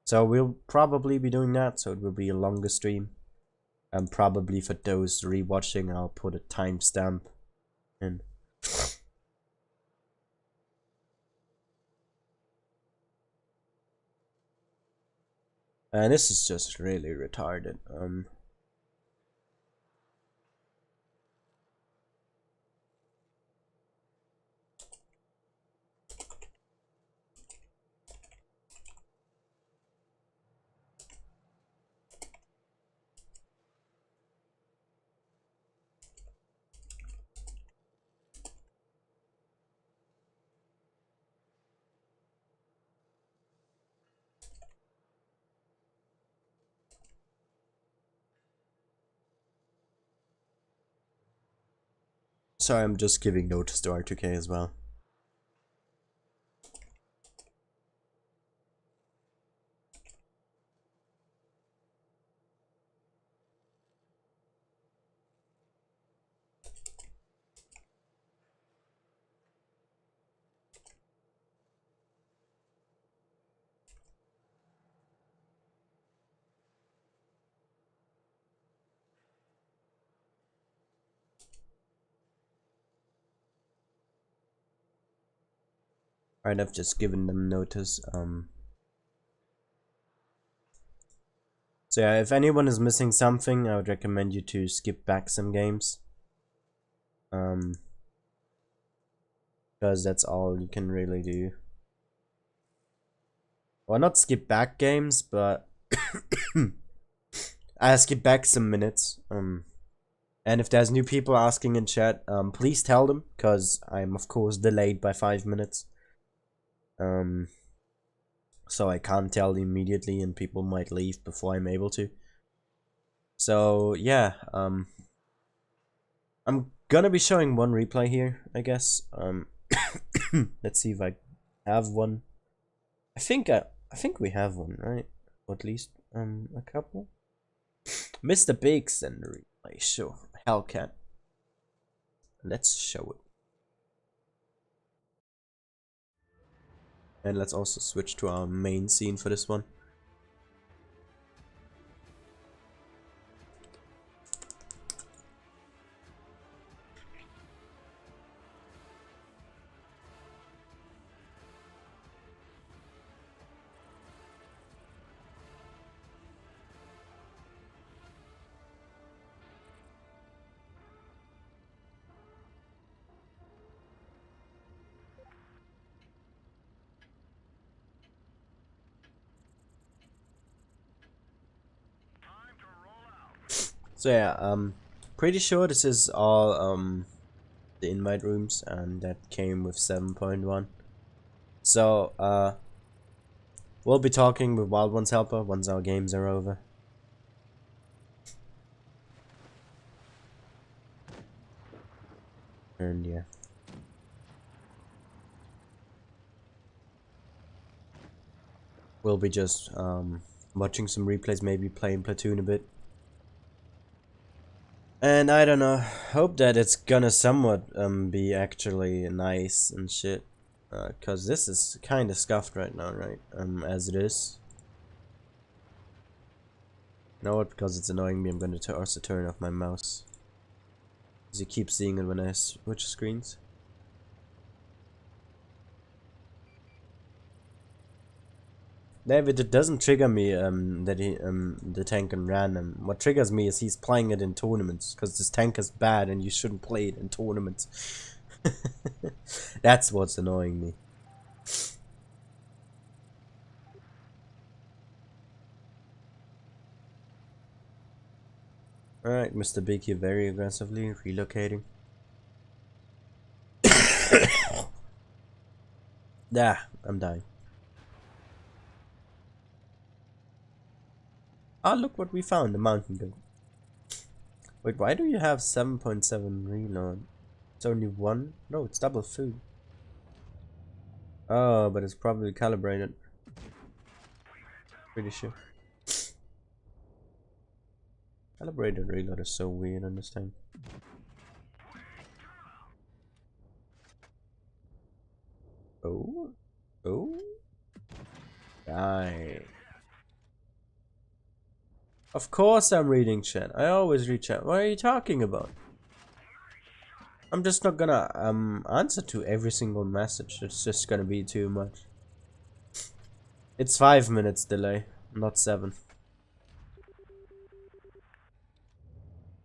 So we'll probably be doing that. So it will be a longer stream. And probably for those rewatching, I'll put a timestamp in. And this is just really retarded. Sorry, I'm just giving notice to R2K as well. Alright, I've just given them notice. So yeah, if anyone is missing something, I would recommend you to skip back some games. Because that's all you can really do. Well, not skip back games, but I skip back some minutes. And if there's new people asking in chat, please tell them, because I'm of course delayed by 5 minutes. So I can't tell immediately, and people might leave before I'm able to. So yeah, I'm gonna be showing one replay here, I guess. Let's see if I have one. I think we have one, right? Or at least a couple. Mr. Biggs and the replay, sure. Hellcat. Let's show it. And let's also switch to our main scene for this one. So yeah, pretty sure this is all the invite rooms, and that came with 7.1. So we'll be talking with Wild Ones Helper once our games are over. And yeah. We'll be just watching some replays, maybe playing Platoon a bit. And I don't know, hope that it's gonna somewhat be actually nice and shit. Cause this is kind of scuffed right now, right? As it is. You know what? Because it's annoying me, I'm gonna also turn off my mouse. Cause you keep seeing it when I switch screens. David, it doesn't trigger me that the tank can random. What triggers me is he's playing it in tournaments, because this tank is bad and you shouldn't play it in tournaments. That's what's annoying me. Alright, Mr. Big here very aggressively relocating. I'm dying. Ah, look what we found, the mountain goat. Wait, why do you have 7.7 reload? It's only one? No, it's double food. Oh, but it's probably calibrated. Pretty sure. Calibrated reload is so weird on this thing. Oh? Oh? Die. Of course I'm reading chat. I always read chat. What are you talking about? I'm just not gonna answer to every single message. It's just gonna be too much. It's 5 minutes delay, not 7.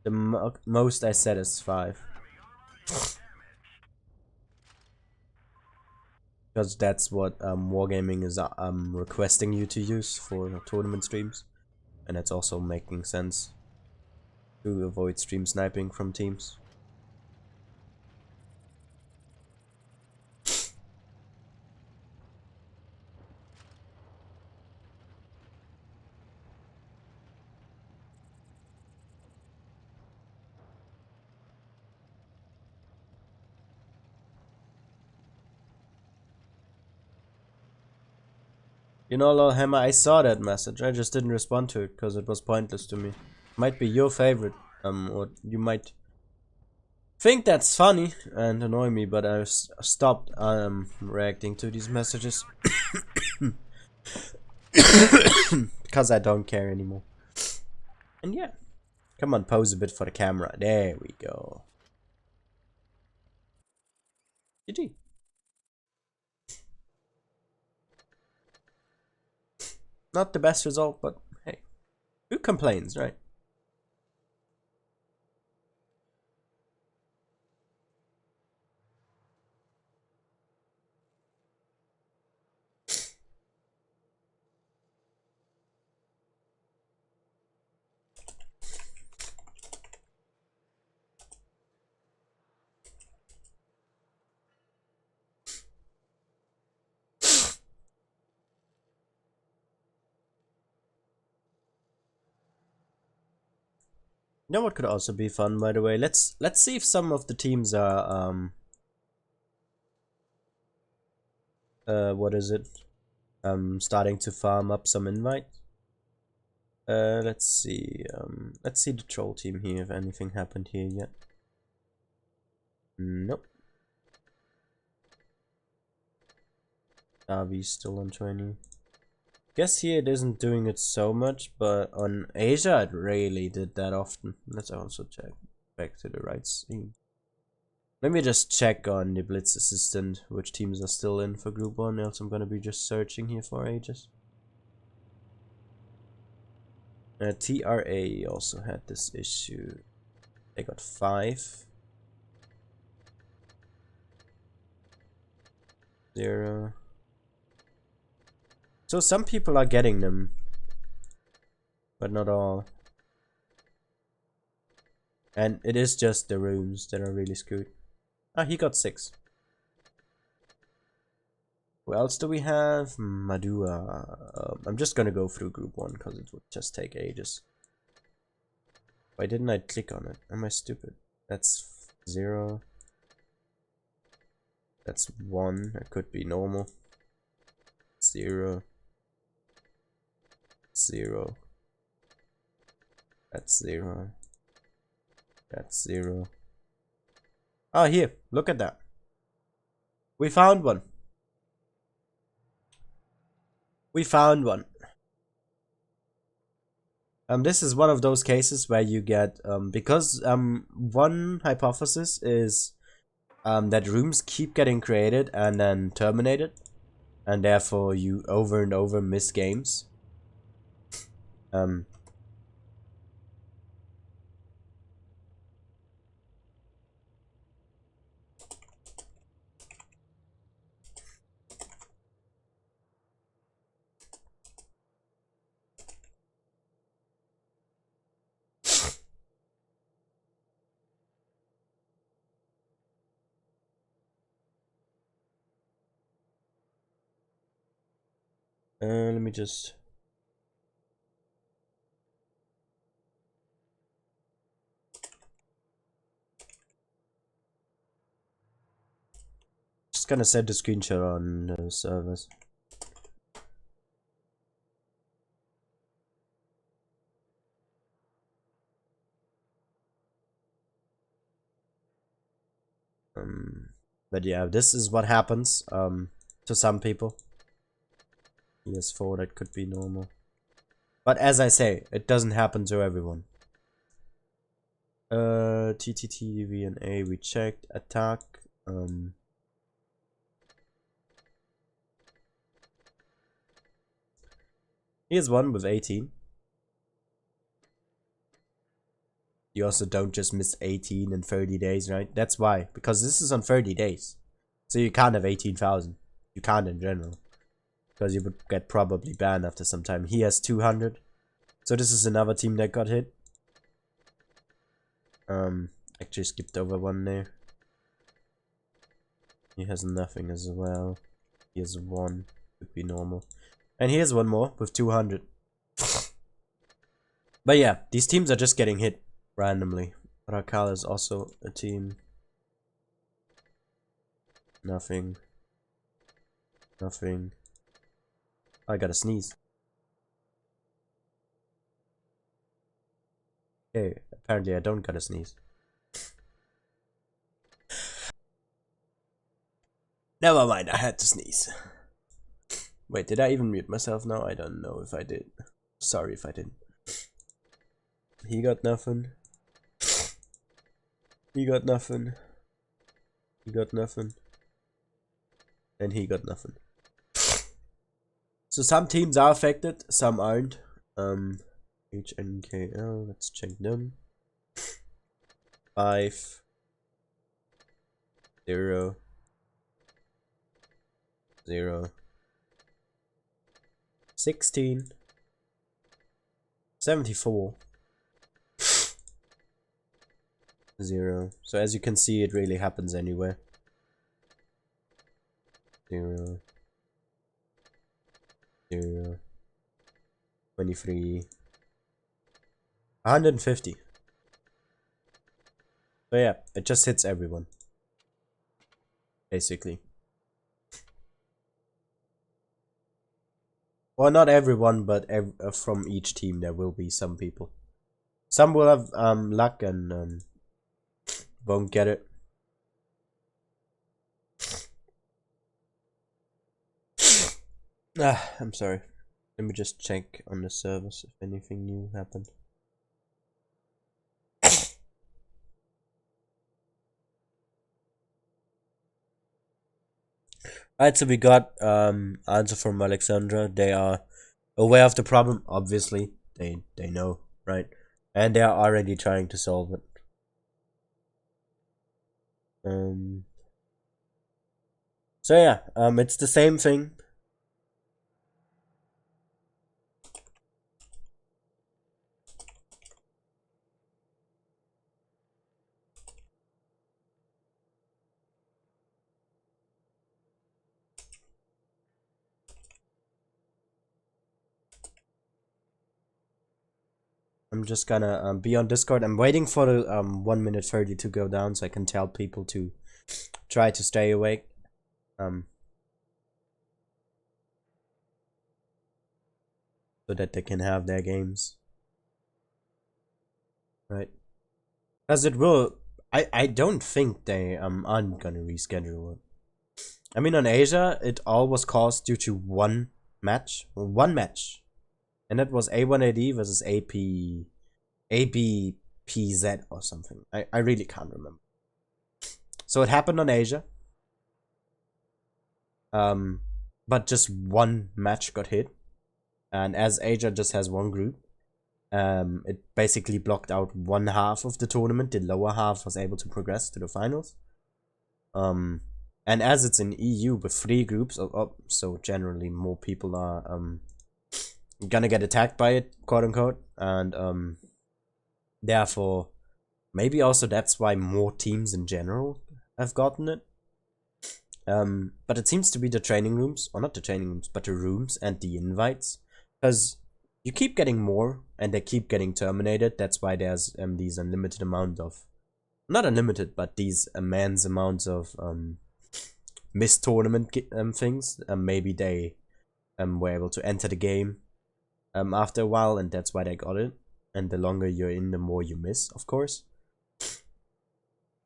The most I said is 5. Because that's what Wargaming is requesting you to use for tournament streams. And it's also making sense to avoid stream sniping from teams. You know, Lolhammer, I saw that message. I just didn't respond to it because it was pointless to me. Might be your favorite, or you might think that's funny and annoy me, but I stopped reacting to these messages because I don't care anymore. And yeah, come on, pose a bit for the camera. There we go. GG. Not the best result, but hey, who complains, right? You know what could also be fun, by the way? Let's see if some of the teams are what is it? Starting to farm up some invites. Let's see the troll team here, if anything happened here yet. Nope. RV's still on 20. Guess here it isn't doing it so much, but on Asia it really did that often. Let's also check back to the right scene. Let me just check on the Blitz Assistant which teams are still in for Group 1, else I'm gonna be just searching here for ages. TRA also had this issue. They got 5. 0. So some people are getting them, but not all. And it is just the rooms that are really screwed. Ah, he got 6. Who else do we have? Madua. I'm just gonna go through Group 1 because it would just take ages. Why didn't I click on it? Am I stupid? That's 0. That's 1. It could be normal. 0. 0. That's 0. That's 0. Ah, here. Look at that. We found one. We found one. This is one of those cases where you get because one hypothesis is that rooms keep getting created and then terminated, and therefore you over and over miss games. Let me just gonna send a screenshot on the servers. But yeah, this is what happens to some people. PS4, that could be normal. But as I say, it doesn't happen to everyone. TTT, VNA, we checked. Attack. Here's one with 18. You also don't just miss 18 in 30 days, right? That's why. Because this is on 30 days. So you can't have 18,000. You can't in general. Because you would get probably banned after some time. He has 200. So this is another team that got hit. Actually skipped over one there. He has nothing as well. He has 1. Could be normal. And here's one more with 200. But yeah, these teams are just getting hit randomly. Rakal is also a team. Nothing. Nothing. I gotta sneeze. Okay, apparently I don't gotta sneeze. Never mind, I had to sneeze. Wait, did I even mute myself now? I don't know if I did. Sorry if I didn't. He got nothing. He got nothing. He got nothing. And he got nothing. So some teams are affected, some aren't. HNKL, let's check them. 5 0 0 16 74 0. So as you can see, it really happens anywhere. 0 0 23 150. So yeah, it just hits everyone. Basically. Well, not everyone, but from each team there will be some people. Some will have luck and won't get it. I'm sorry. Let me just check on the servers if anything new happened. Alright, so we got answer from Alexandra. They are aware of the problem, obviously. They know, right? And they are already trying to solve it. So yeah, it's the same thing. I'm just gonna be on Discord. I'm waiting for the 1 minute 30 to go down so I can tell people to try to stay awake. So that they can have their games. Right. Because it will... I don't think they aren't gonna reschedule it. I mean, on Asia, it all was caused due to one match, one match, and that was A1AD versus ABPZ or something. I really can't remember. So it happened on Asia. But just one match got hit, and as Asia just has one group, it basically blocked out one half of the tournament. The lower half was able to progress to the finals. And as it's in EU with 3 groups, so generally more people are gonna get attacked by it, quote unquote, and therefore maybe also that's why more teams in general have gotten it. But it seems to be the training rooms, or not the training rooms, but the rooms and the invites, because you keep getting more and they keep getting terminated. That's why there's these unlimited amount of, not unlimited, but these immense amounts of missed tournament things. Maybe they were able to enter the game after a while, and that's why they got it. And the longer you're in, the more you miss, of course.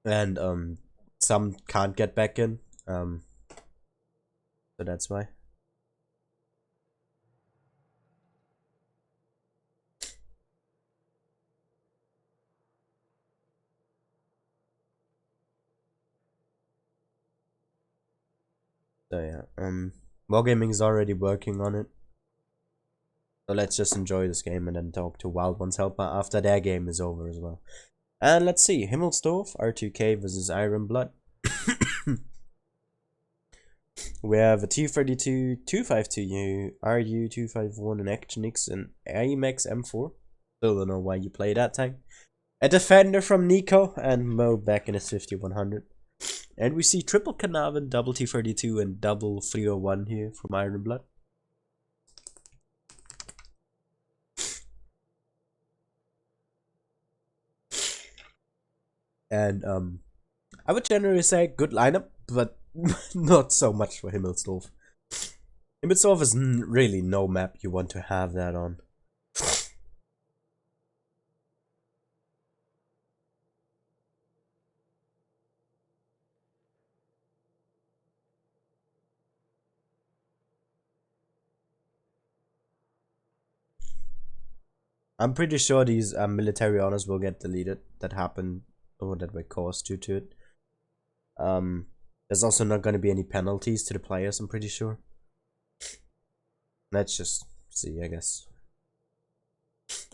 And some can't get back in. So that's why. So yeah, Wargaming is already working on it. So let's just enjoy this game and then talk to Wild Ones Helper after their game is over as well. And let's see, Himmelsdorf, R2K versus Iron Blood. We have a T32, 252U, RU, 251, an Action X, and AMX M4. Still don't know why you play that tank. A Defender from Nico, and Mo back in his 5100. And we see triple Carnarvon, double T32, and double 301 here from Iron Blood. And I would generally say good lineup, but not so much for Himmelsdorf. Himmelsdorf is really no map you want to have that on. I'm pretty sure these military honors will get deleted that happened, or that were caused due to it. There's also not going to be any penalties to the players, I'm pretty sure. Let's just see, I guess.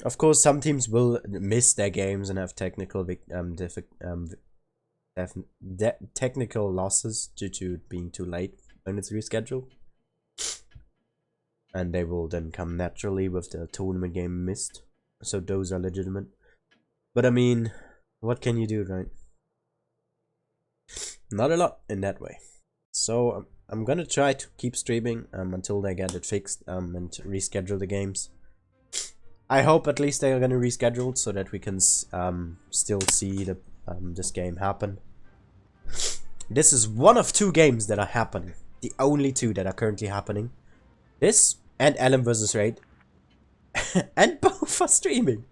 Of course, some teams will miss their games and have technical technical losses due to it being too late when it's rescheduled. And they will then come naturally with the tournament game missed. So those are legitimate. But I mean, what can you do, right? Not a lot in that way. So I'm gonna try to keep streaming until they get it fixed and reschedule the games. I hope at least they are gonna reschedule so that we can still see the this game happen. This is one of 2 games that are happening. The only 2 that are currently happening. This and Ellen vs. Raid. And both are streaming.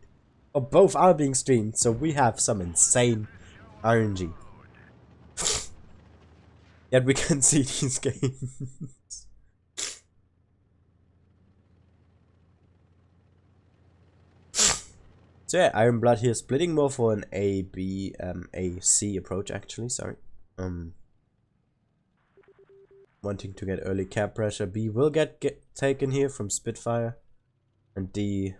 Or both are being streamed, so we have some insane RNG. Yet we can see these games. So yeah, Iron Blood here splitting more for an AC approach actually, sorry. Wanting to get early cap pressure. B will get taken here from Spitfire. And D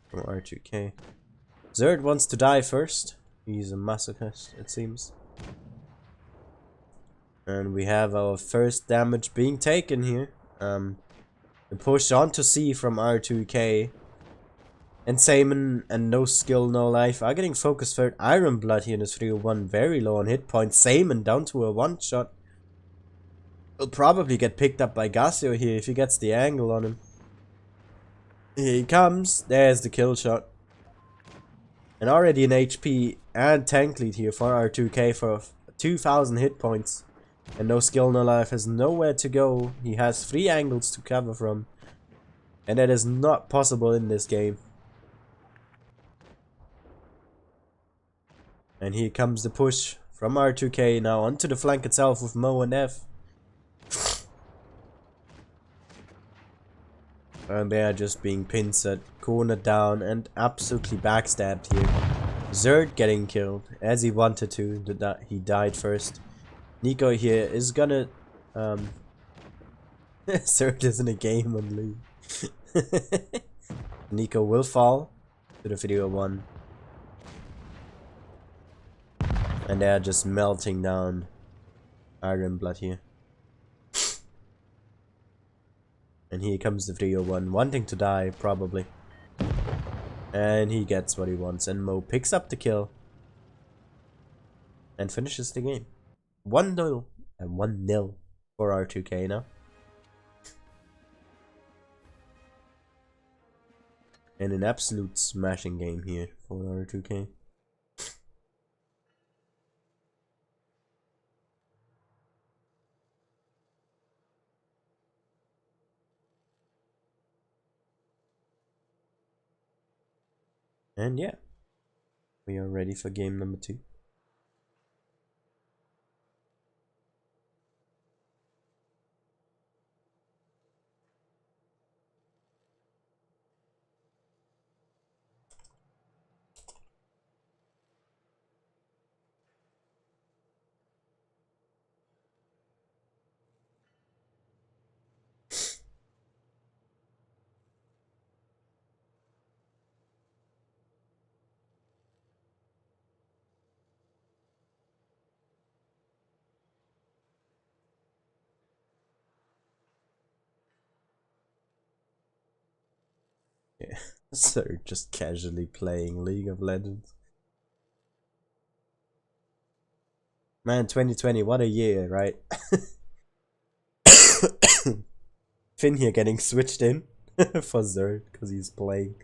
from R2K. Zerd wants to die first. He's a masochist, it seems. And we have our first damage being taken here. The push on to C from R2K. And Saman and No Skill, No Life are getting focused third. Iron Blood here in his 301, very low on hit points. Saman down to a 1-shot. Will probably get picked up by Gasio here if he gets the angle on him. Here he comes. There's the kill shot. And already an HP and tank lead here for R2K for 2000 hit points. And No Skill, No Life has nowhere to go. He has 3 angles to cover from. And that is not possible in this game. And here comes the push from R2K now onto the flank itself with Mo and F. And they are just being pincered, cornered down, and absolutely backstabbed here. Zerd getting killed, as he wanted to. He died first. Nico here is gonna... Zerd is in a game on Lee. Nico will fall to the video 1. And they are just melting down Iron Blood here. And here comes the video 1, wanting to die, probably. And he gets what he wants, and Mo picks up the kill. And finishes the game. 1-0 and 1-0 for R2K now. And an absolute smashing game here for R2K. And yeah, we are ready for game number 2. Yeah, so just casually playing League of Legends. Man, 2020, what a year, right? Finn here getting switched in for Zerd because he's playing.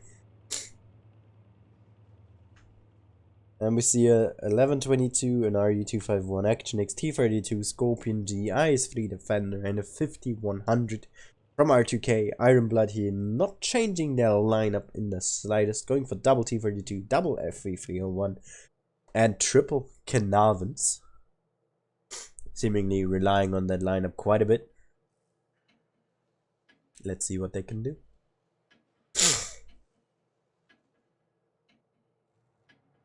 And we see a 1122, an RU251 Action X T32 Scorpion G IS3 Defender, and a 5100 from R2K. Iron Blood here not changing their lineup in the slightest, going for double T32, double F3301, and triple Carnarvons. Seemingly relying on that lineup quite a bit. Let's see what they can do.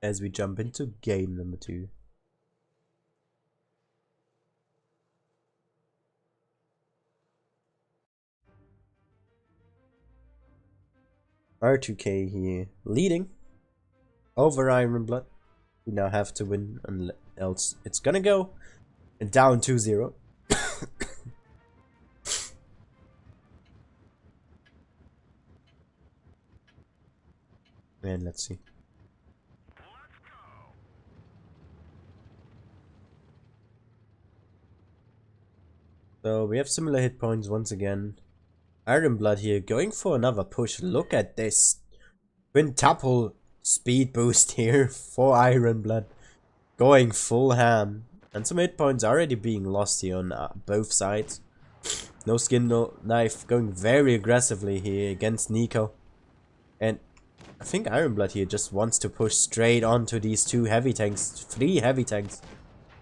As we jump into game number 2. R2K here leading over Iron Blood. We now have to win, else it's gonna go down 2-0. And let's see. So we have similar hit points once again. Iron Blood here going for another push. Look at this quintuple speed boost here for Iron Blood. Going full ham. And some hit points already being lost here on both sides. No skin, no knife. Going very aggressively here against Nico. And I think Iron Blood here just wants to push straight onto these 2 heavy tanks. 3 heavy tanks.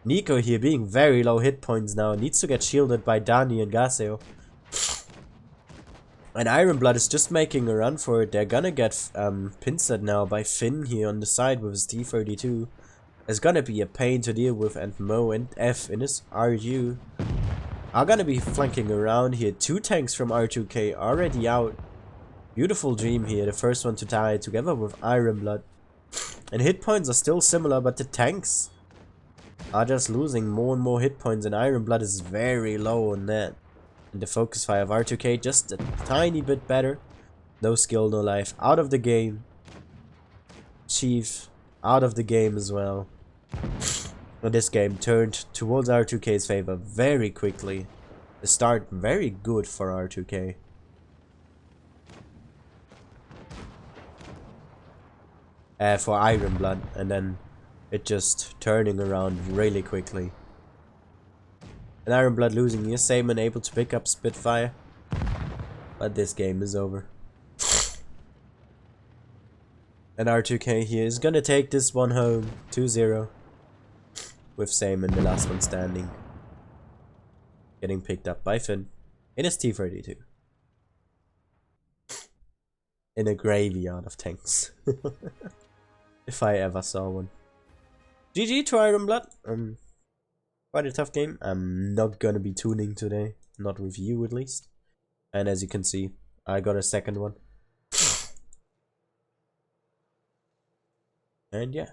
Nico here being very low hit points now. Needs to get shielded by Dani and Gaseo. And Iron Blood is just making a run for it. They're gonna get pincered now by Finn here on the side with his T32. It's gonna be a pain to deal with, and Mo and F in his RU are gonna be flanking around here. 2 tanks from R2K already out. Beautiful Dream here, the first one to die together with Iron Blood. And hit points are still similar, but the tanks are just losing more and more hit points, and Iron Blood is very low on that. And the focus fire of R2K just a tiny bit better. No skill, no life. Out of the game. Chief out of the game as well. And this game turned towards R2K's favor very quickly. The start very good for R2K. For Iron Blood, and then it just turning around really quickly. And Iron Blood losing his same and able to pick up Spitfire. But this game is over. And R2K here is gonna take this one home 2-0. With Same and the last one standing. Getting picked up by Finn in his T32. in a graveyard of tanks. If I ever saw one. GG to Iron Blood. Quite a tough game. I'm not gonna be tuning today. Not with you at least. And as you can see, I got a second one. And yeah.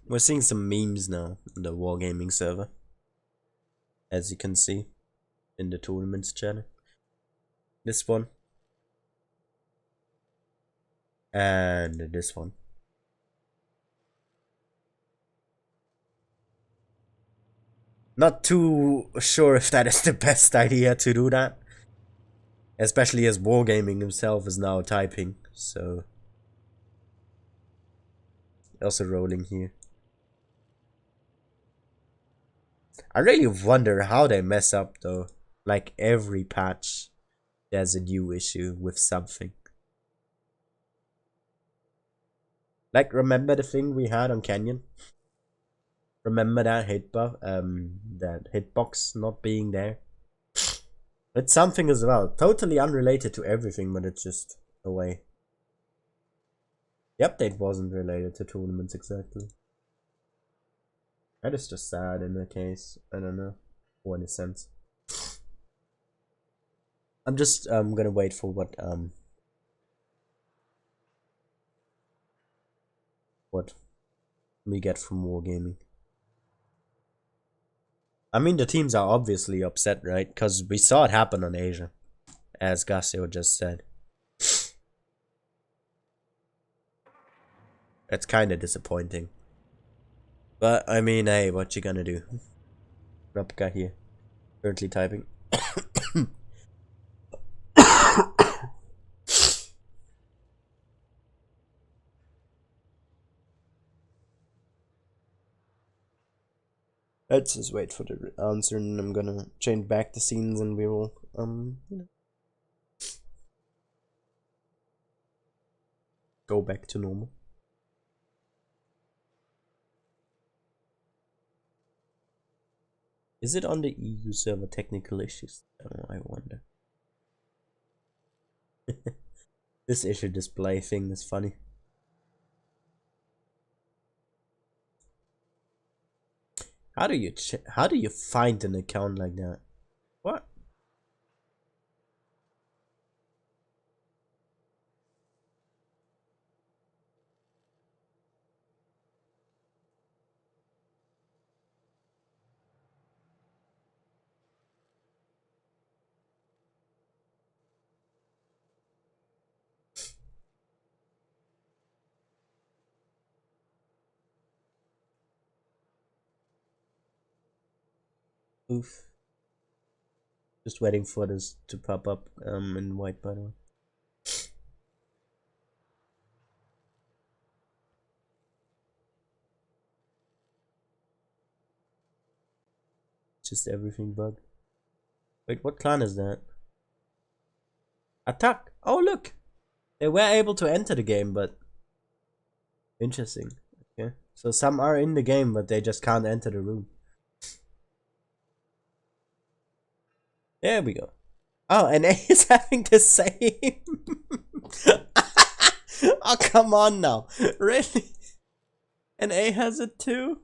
We're seeing some memes now on the Wargaming server. As you can see in the tournaments channel. This one. And this one. Not too sure if that is the best idea to do that. Especially as Wargaming himself is now typing, so... Also rolling here. I really wonder how they mess up though. Like every patch, there's a new issue with something. Like, remember the thing we had on Canyon? Remember that hitbox not being there? It's something as well. Totally unrelated to everything, but it's just a way. The update wasn't related to tournaments exactly. That is just sad in the case. I don't know. Or in a sense. I'm just gonna wait for what we get from Wargaming. I mean, the teams are obviously upset, right? Because we saw it happen on Asia, as Gasio just said. It's kind of disappointing. But, I mean, hey, what you gonna do? Rapka here. Currently typing. Let's just wait for the answer, and I'm gonna change back the scenes, and we will, you know, go back to normal. Is it on the EU server technical issues? Oh, I wonder. This issue display thing is funny. How do you find an account like that? What? Oof. Just waiting for this to pop up in white, by the way. Just everything bug. Wait, what clan is that? Attack! Oh, look! They were able to enter the game, but... Interesting. Okay. So some are in the game, but they just can't enter the room. There we go. Oh, and A is having the same. Oh, come on now. Really? And A has it too?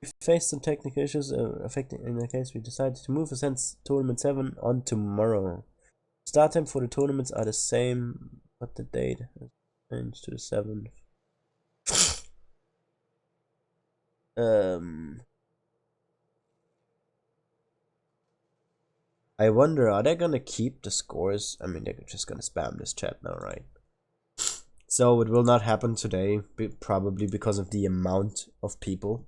We faced some technical issues affecting, in the case we decided to move Ascent Tournament 7 on tomorrow. Start time for the tournaments are the same, but the date has changed to the 7th. I wonder, are they gonna keep the scores? I mean, they're just gonna spam this chat now, right? So it will not happen today, probably because of the amount of people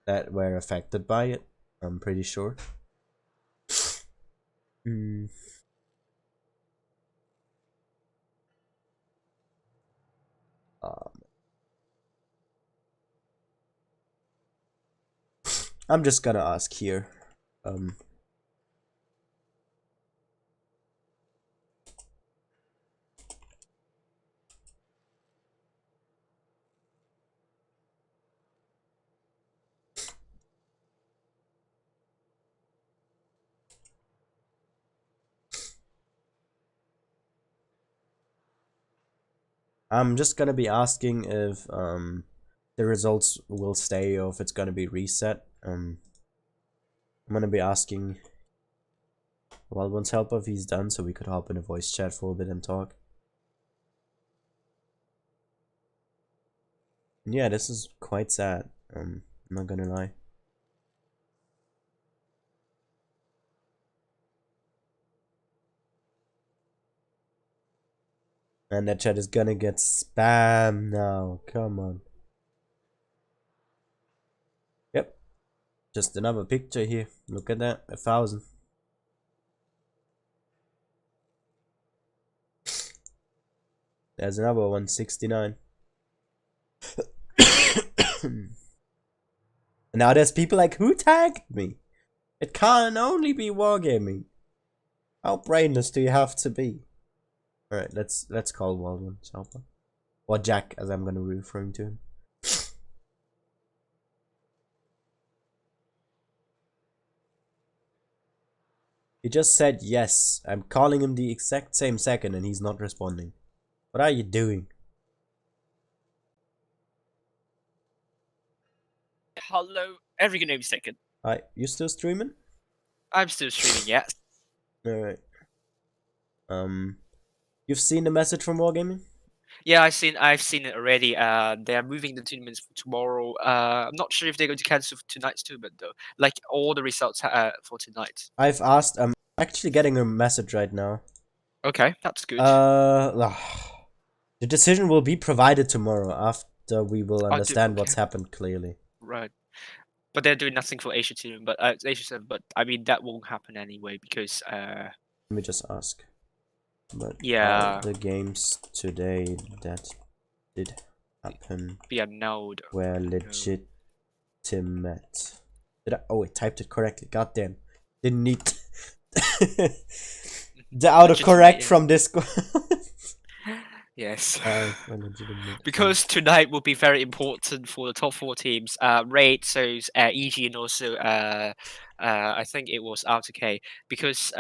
that were affected by it. I'm pretty sure. Mm. I'm just gonna ask here. I'm just gonna be asking if the results will stay or if it's gonna be reset. I'm gonna be asking Walbon's help if he's done, so we could hop in a voice chat for a bit and talk. And yeah, this is quite sad. I'm not gonna lie. And that chat is gonna get spam now. Come on. Yep. Just another picture here. Look at that. 1,000. There's another one. 69. Now there's people like, who tagged me? It can only be wargaming. How brainless do you have to be? Alright, let's call Walden's helper. Or Jack, as I'm gonna be referring to him. He just said yes. I'm calling him the exact same second and he's not responding. What are you doing? Hello, every good name second. Hi, you still streaming? I'm still streaming, yes. Alright. You've seen the message from Wargaming? Yeah, I've seen it already. They're moving the tournaments for tomorrow. I'm not sure if they're going to cancel tonight's tournament though. Like all the results for tonight. I've asked, I'm actually getting a message right now. Okay, that's good. The decision will be provided tomorrow after we will understand what's happened clearly. Right. But they're doing nothing for Asia team, but Asia 7, but I mean that won't happen anyway because Let me just ask. But yeah, all the games today that did happen be annulled. were legitimate. Did I? Oh, I typed it correctly. Goddamn. Didn't need the autocorrect from Discord. Yes. Legitimate. Because tonight will be very important for the top 4 teams. Raid, so EG, and also I think it was RTK. Because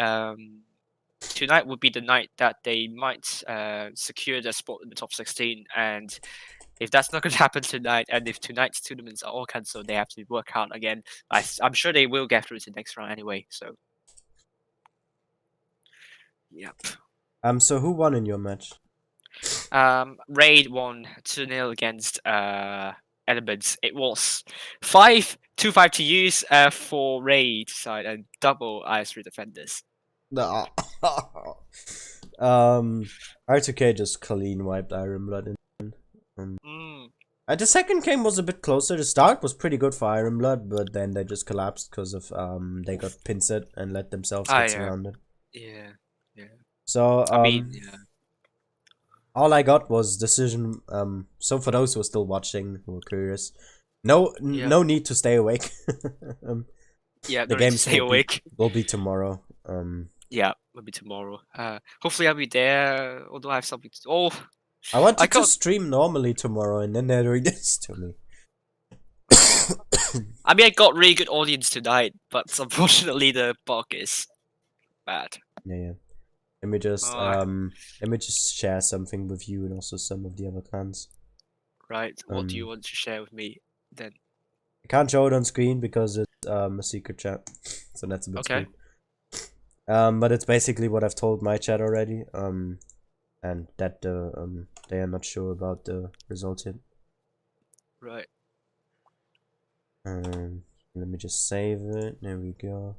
tonight would be the night that they might secure their spot in the top 16. And if that's not going to happen tonight, and if tonight's tournaments are all cancelled, they have to work out again. I'm sure they will get through to the next round anyway. So, yep. So who won in your match? Raid won 2-0 against Elements. It was 5-2-5 to use for Raid side and double IS3 defenders. No. R2K just clean wiped Iron Blood. The second game was a bit closer. The start was pretty good for Iron Blood, but then they just collapsed because of they got pinset and let themselves get surrounded. Yeah. So I mean, yeah. all I got was decision. So for those who are still watching, who are curious, no need to stay awake. The games will be tomorrow. Yeah, maybe tomorrow. Hopefully I'll be there. Although I have something to. Oh, I wanted to stream normally tomorrow, and then they're doing this to me. I mean, I got really good audience tonight, but unfortunately the bug is bad. Yeah. Let me just share something with you and also some of the other clans. Right. What do you want to share with me then? I can't show it on screen because it's a secret chat, so that's a bit okay. But it's basically what I've told my chat already. And that they are not sure about the results yet. Right. Let me just save it. There we go.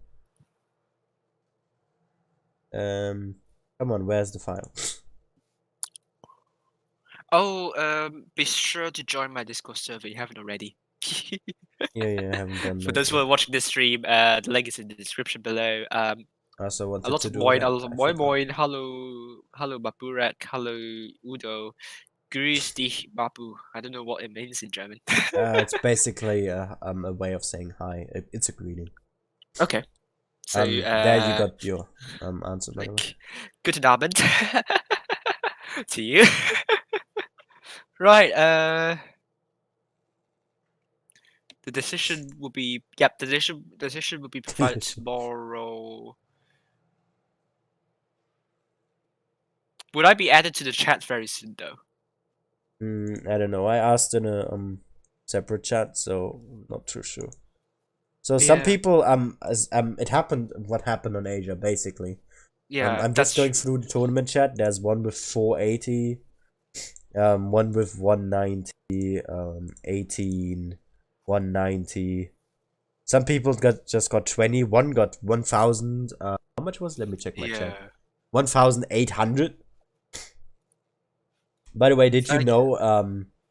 Come on, where's the file? Oh, be sure to join my Discord server. You haven't already. Yeah, I haven't done For that those who yet. are watching this stream, the link is in the description below. I also A wanted lot to of do moin, a that. lot of I moin forgot. moin. Hello Baburak. Hello Udo. Grüß dich, Babu. I don't know what it means in German. It's basically a way of saying hi. It's a greeting. Okay. So There you got your answer, by the way. like, guten Abend to you. Right. The decision will be the decision will be provided tomorrow. Would I be added to the chat very soon though? I don't know. I asked in a separate chat, so I'm not too sure. So some Yeah. people it happened. What happened on Asia basically? Yeah, I'm that's just going true. through the tournament chat. There's one with 480, one with 190, 18, 190. Some people just got 20. One got 1,000. How much was? Let me check my chat. Yeah. 1,800. By the way, did you Thank know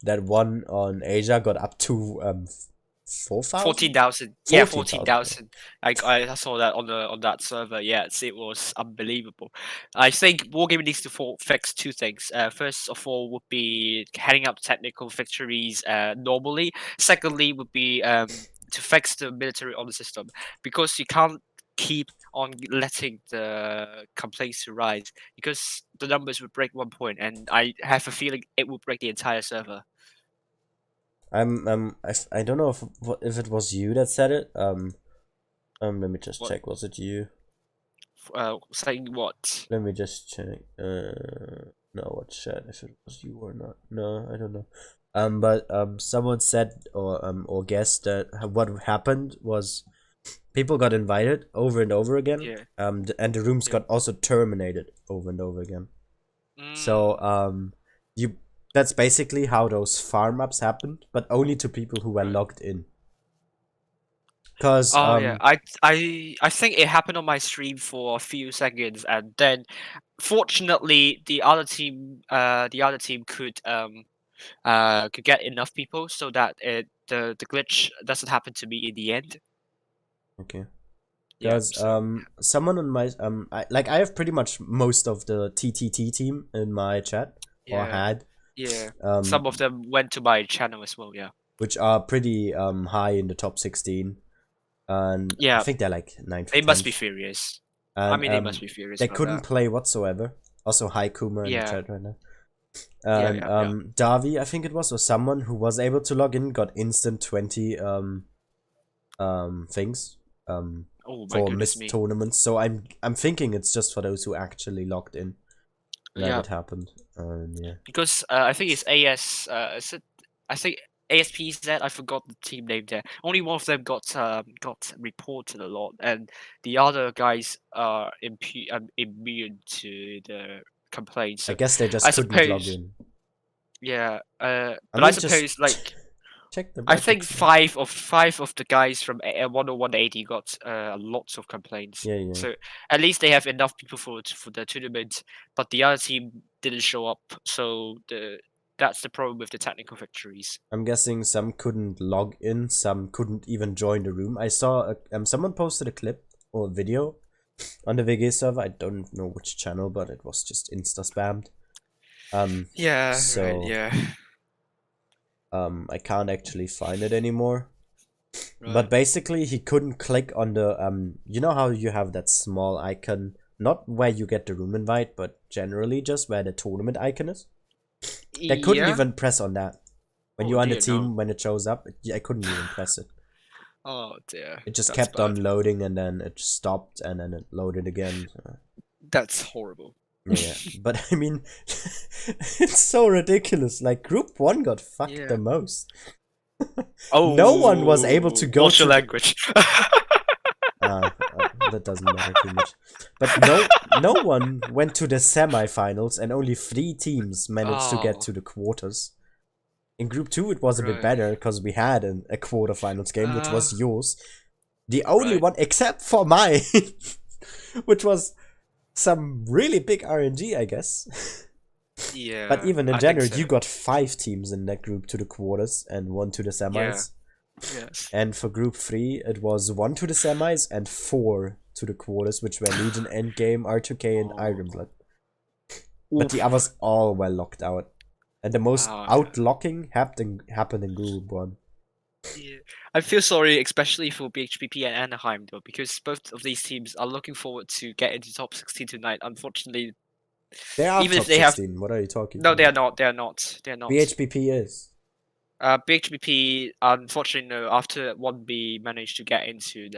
that one on Asia got up to 4,000? 14,000. Yeah, 14,000. 14,000. I saw that on that server. Yes, it was unbelievable. I think Wargaming needs to fix two things. First of all, would be heading up technical victories normally. Secondly, would be to fix the military honor system, because you can't keep on letting the complaints to rise, because the numbers would break 1 point, and I have a feeling it will break the entire server. I don't know if it was you that said it. Let me just What? check. Was it you? Saying what? Let me just check. No, what chat? If it was you or not? No, I don't know. But someone said or guessed that what happened was people got invited over and over again. Yeah. And the rooms Yeah. got also terminated over and over again. Mm, So you that's basically how those farm ups happened, but only to people who were right. logged in. Cause Oh yeah, I think it happened on my stream for a few seconds, and then fortunately the other team could get enough people so that the glitch doesn't happen to me in the end. okay. Yeah. Because So someone on my I have pretty much most of the TTT team in my chat or yeah, had yeah. um Some of them went to my channel as well. Yeah. which are pretty high in the top 16, and I Yeah. think they're like 9th or They must be 10th, furious. I and mean, they must be furious they about couldn't that. play whatsoever. Also, hi Kuma in the Yeah. chat right now. Yeah. And Yeah. Yeah. Davi, I think it was, or someone who was able to log in, got instant 20 things Oh my for goodness missed me. tournaments. So I'm thinking it's just for those who actually logged in that Yeah. it happened. Yeah. Because I think it's AS. I think ASPZ. I forgot the team name there. Only one of them got reported a lot, and the other guys are immune to the complaints. I So guess they I just couldn't log suppose, in. yeah. I But I mean, just suppose like check the I think brackets, man. five of the guys from 10180 got lots of complaints. Yeah. So at least they have enough people for the tournament, but the other team didn't show up. So that's the problem with the technical victories. I'm guessing some couldn't log in, some couldn't even join the room. I saw someone posted a clip or a video on the VG server. I don't know which channel, but it was just insta spammed. Yeah, right. So Yeah, I can't actually find it anymore. right. But basically, he couldn't click on the you know how you have that small icon, not where you get the room invite, but generally just where the tournament icon is. They couldn't Yeah. even press on that. When Oh you're on the dear, no. team, when it shows up, I couldn't even press it. Oh dear, It just that's kept bad. on loading, and then it stopped, and then it loaded again. That's horrible. Yeah. But I mean, it's so ridiculous. Like Group 1 got fucked Yeah. the most. Oh, No one was able to go watch to your the language. that doesn't matter too much. But no one went to the semifinals, and only 3 teams managed to get Oh, to the quarters. In Group 2, it was a bit right. better because we had a quarterfinals game, which was yours. The only Right. one, except for mine, which was some really big RNG, I guess. But Yeah, even in I think general, so. you got 5 teams in that group to the quarters and 1 to the Yeah. semis. Yes. And for group 3, it was 1 to the semis and 4 to the quarters, which were Legion, Endgame, R2K, and Oh. Ironblood. But the Oof. others all were locked out. And the most Uh, outlocking happened in group 1. yeah. I feel sorry, especially for BHPP and Anaheim, though, because both of these teams are looking forward to get into top 16 tonight. Unfortunately, They are even if top they have 16. What are you talking no, they are about? not. They are not. They are not. BHPP is. BHBP, unfortunately, no. After 1B managed to get into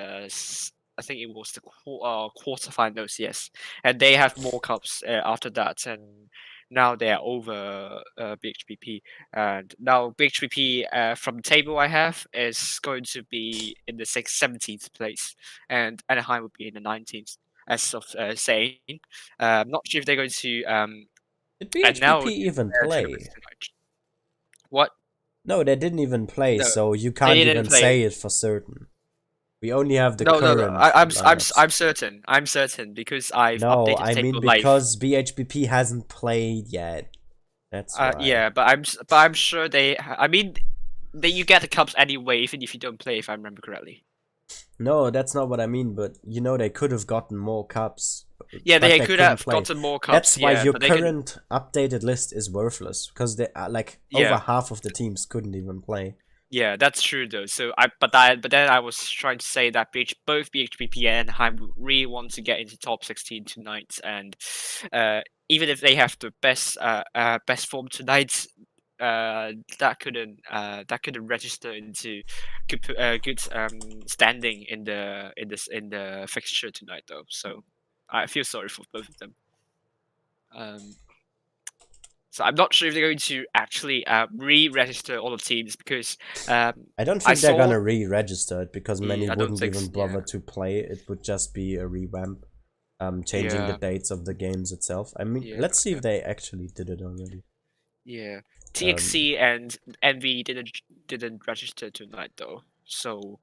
I think it was the quarterfinals, yes, and they have more cups after that, and now they are over BHBP, and now BHBP from the table I have is going to be in the 17th place, and Anaheim will be in the 19th, as of saying. I'm not sure if they're going to Did announce BHPP even their tournaments play? tonight. What? No, they didn't even play, No, so you they can't didn't even play. say it for certain. We only have the No, no, no. current lineups. I'm certain. I'm certain because I've No, updated the I mean table live. because BHPP hasn't played yet. That's why. Yeah, but I'm sure they. I mean, you get the cups anyway, even if you don't play, if I remember correctly. No, that's not what I mean, but they could have gotten more cups, Yeah, but they they could couldn't have play. gotten more cups. That's why Yeah, your but they couldn't. current updated list is worthless, because they are like over Yeah, half of the teams couldn't even play. yeah, that's true though. So but then I was trying to say that both BHPP and Anaheim really want to get into top 16 tonight, and even if they have the best form tonight, that couldn't register into good standing in the fixture tonight though. So I feel sorry for both of them. Um, so I'm not sure if they're going to actually re-register all the teams because I don't I think they're saw. gonna re-register it because many Yeah, I don't wouldn't think. even Yeah, bother to play. It would just be a revamp, changing the yeah, dates of the games itself. I mean, yeah, let's see if they actually did it already. yeah. Um, TXC and NV didn't register tonight though. So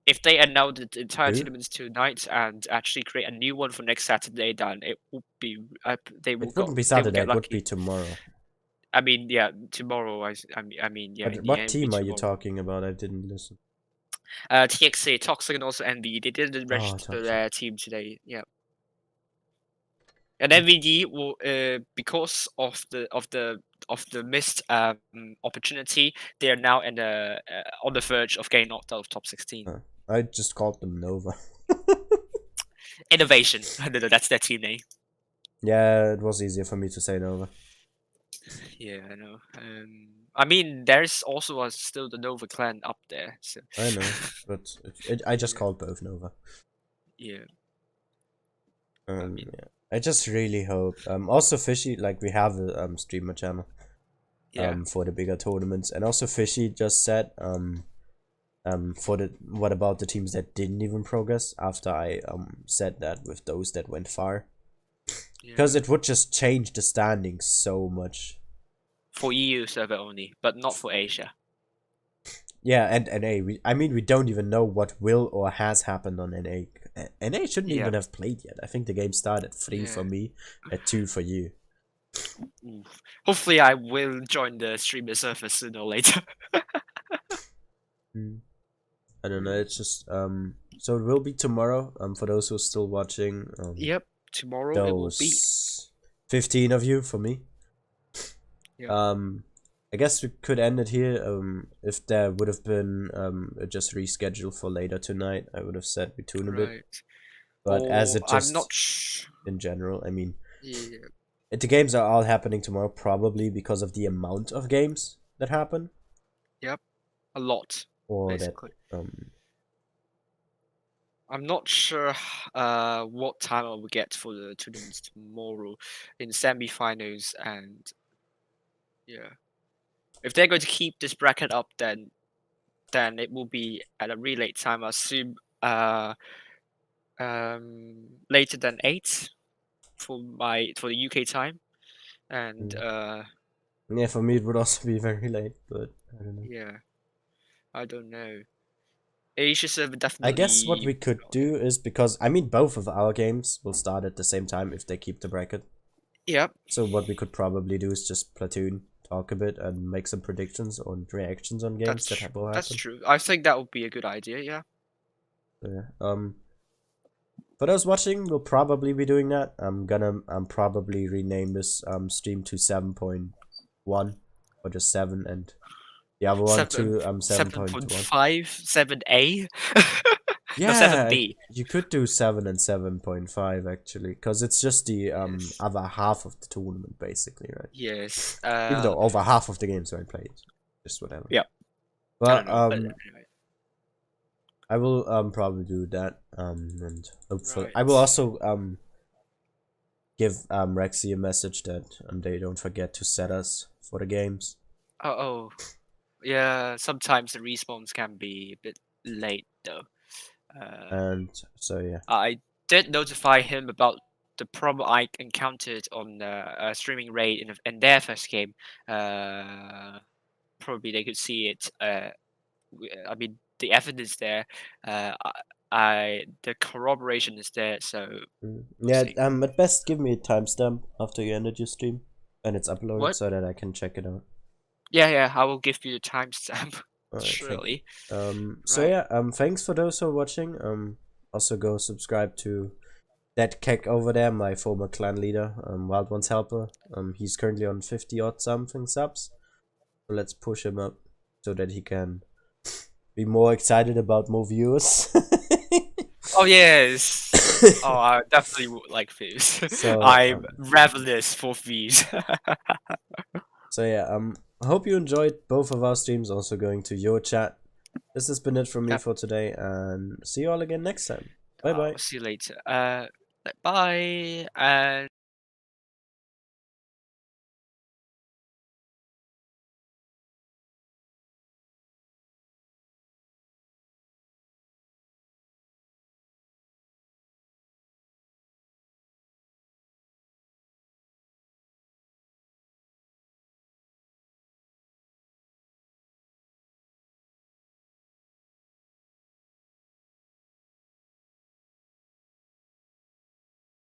if they announce the entire who? tournaments tonight and actually create a new one for next Saturday, then it will be It wouldn't be they will Saturday. get It would be lucky. tomorrow. I mean, yeah, tomorrow. Yeah, But in the what end, it'll be team are you tomorrow. talking about? I didn't listen. TXC, Toxic, and also NV. They didn't Oh, register toxic. their team today. Yeah. And NVD will, because of the missed opportunity, they are now on the verge of getting knocked out of top 16. I just called them Nova. Innovation, no, that's their team name. Yeah, it was easier for me to say Nova. Yeah, I know. I mean, there's also still the Nova clan up there. So I know, but I just yeah, called both Nova. yeah. I mean, Yeah. I just really hope. Also Fishy, like we have a streamer channel yeah, for the bigger tournaments, and also Fishy just said for the what about the teams that didn't even progress after I said that with those that went far, because yeah. it would just change the standings so much. For EU server only, but not for Asia. Yeah, and NA. I mean, we don't even know what will or has happened on NA. NA shouldn't Yeah, even have played yet. I think the game started at 3 for yeah. me, at 2 for you. Oof. Hopefully, I will join the streamer server sooner or later. Hmm. I don't know. It's just So it will be tomorrow. For those who are still watching. Yep, tomorrow it will be. Those 15 of you for me. Yep, Um, I guess we could end it here. If there would have been just rescheduled for later tonight, I would have said we tune a bit. right. But as Or it I'm just not sure. in general, I mean, Yeah, the games are all happening tomorrow probably because of the amount of games that happen, yep, a lot, or that basically. um I'm not sure what time I will get for the tournaments tomorrow in semi-finals, and yeah, if they're going to keep this bracket up, then it will be at a really late time. I assume later than 8 for the UK time, and mm. Yeah, for me it would also be very late, but I don't know. yeah, I don't know. Asia server I guess what definitely. we could Okay. do is, because I mean both of our games will start at the same time if they keep the bracket. Yep. So what we could probably do is just platoon, talk a bit, and make some predictions on reactions on games that will That's happen. true. I think that would be a good idea. Yeah. So, yeah. For those watching, we'll probably be doing that. I'm probably rename this stream to 7.1 or just 7, and the other one Seven to 7.1. 7.5, 7A. No, Yeah, 7B. you could do 7 and 7.5 actually, because it's just the Yes. other half of the tournament basically, right? Yes. Even though over half of the games are played, just whatever. Yeah. I don't But know, but anyway. I will probably do that and hopefully I will Right. also give Rexy a message that they don't forget to set us for the games. Oh. Yeah. Sometimes the respawns can be a bit late though. Uh, And so yeah. I did notify him about the problem I encountered on streaming raid in their first game. Probably they could see it. I mean, the evidence there. The corroboration is there, so we'll Yeah, see. at best give me a timestamp after you ended your stream and it's uploaded What? so that I can check it out. Yeah, I will give you the timestamp. Alright, thank you. Surely. So Right. yeah, thanks for those who are watching. Also go subscribe to that kek over there, my former clan leader, Wild One's helper. He's currently on 50 odd something subs. So let's push him up so that he can be more excited about more viewers. Oh yes. Oh, I definitely would like views. so I'm ravenous for views. so yeah, I hope you enjoyed both of our streams, also going to your chat. This has been it from me Yep. for today, and see you all again next time. Bye bye. I'll see you later. Bye. And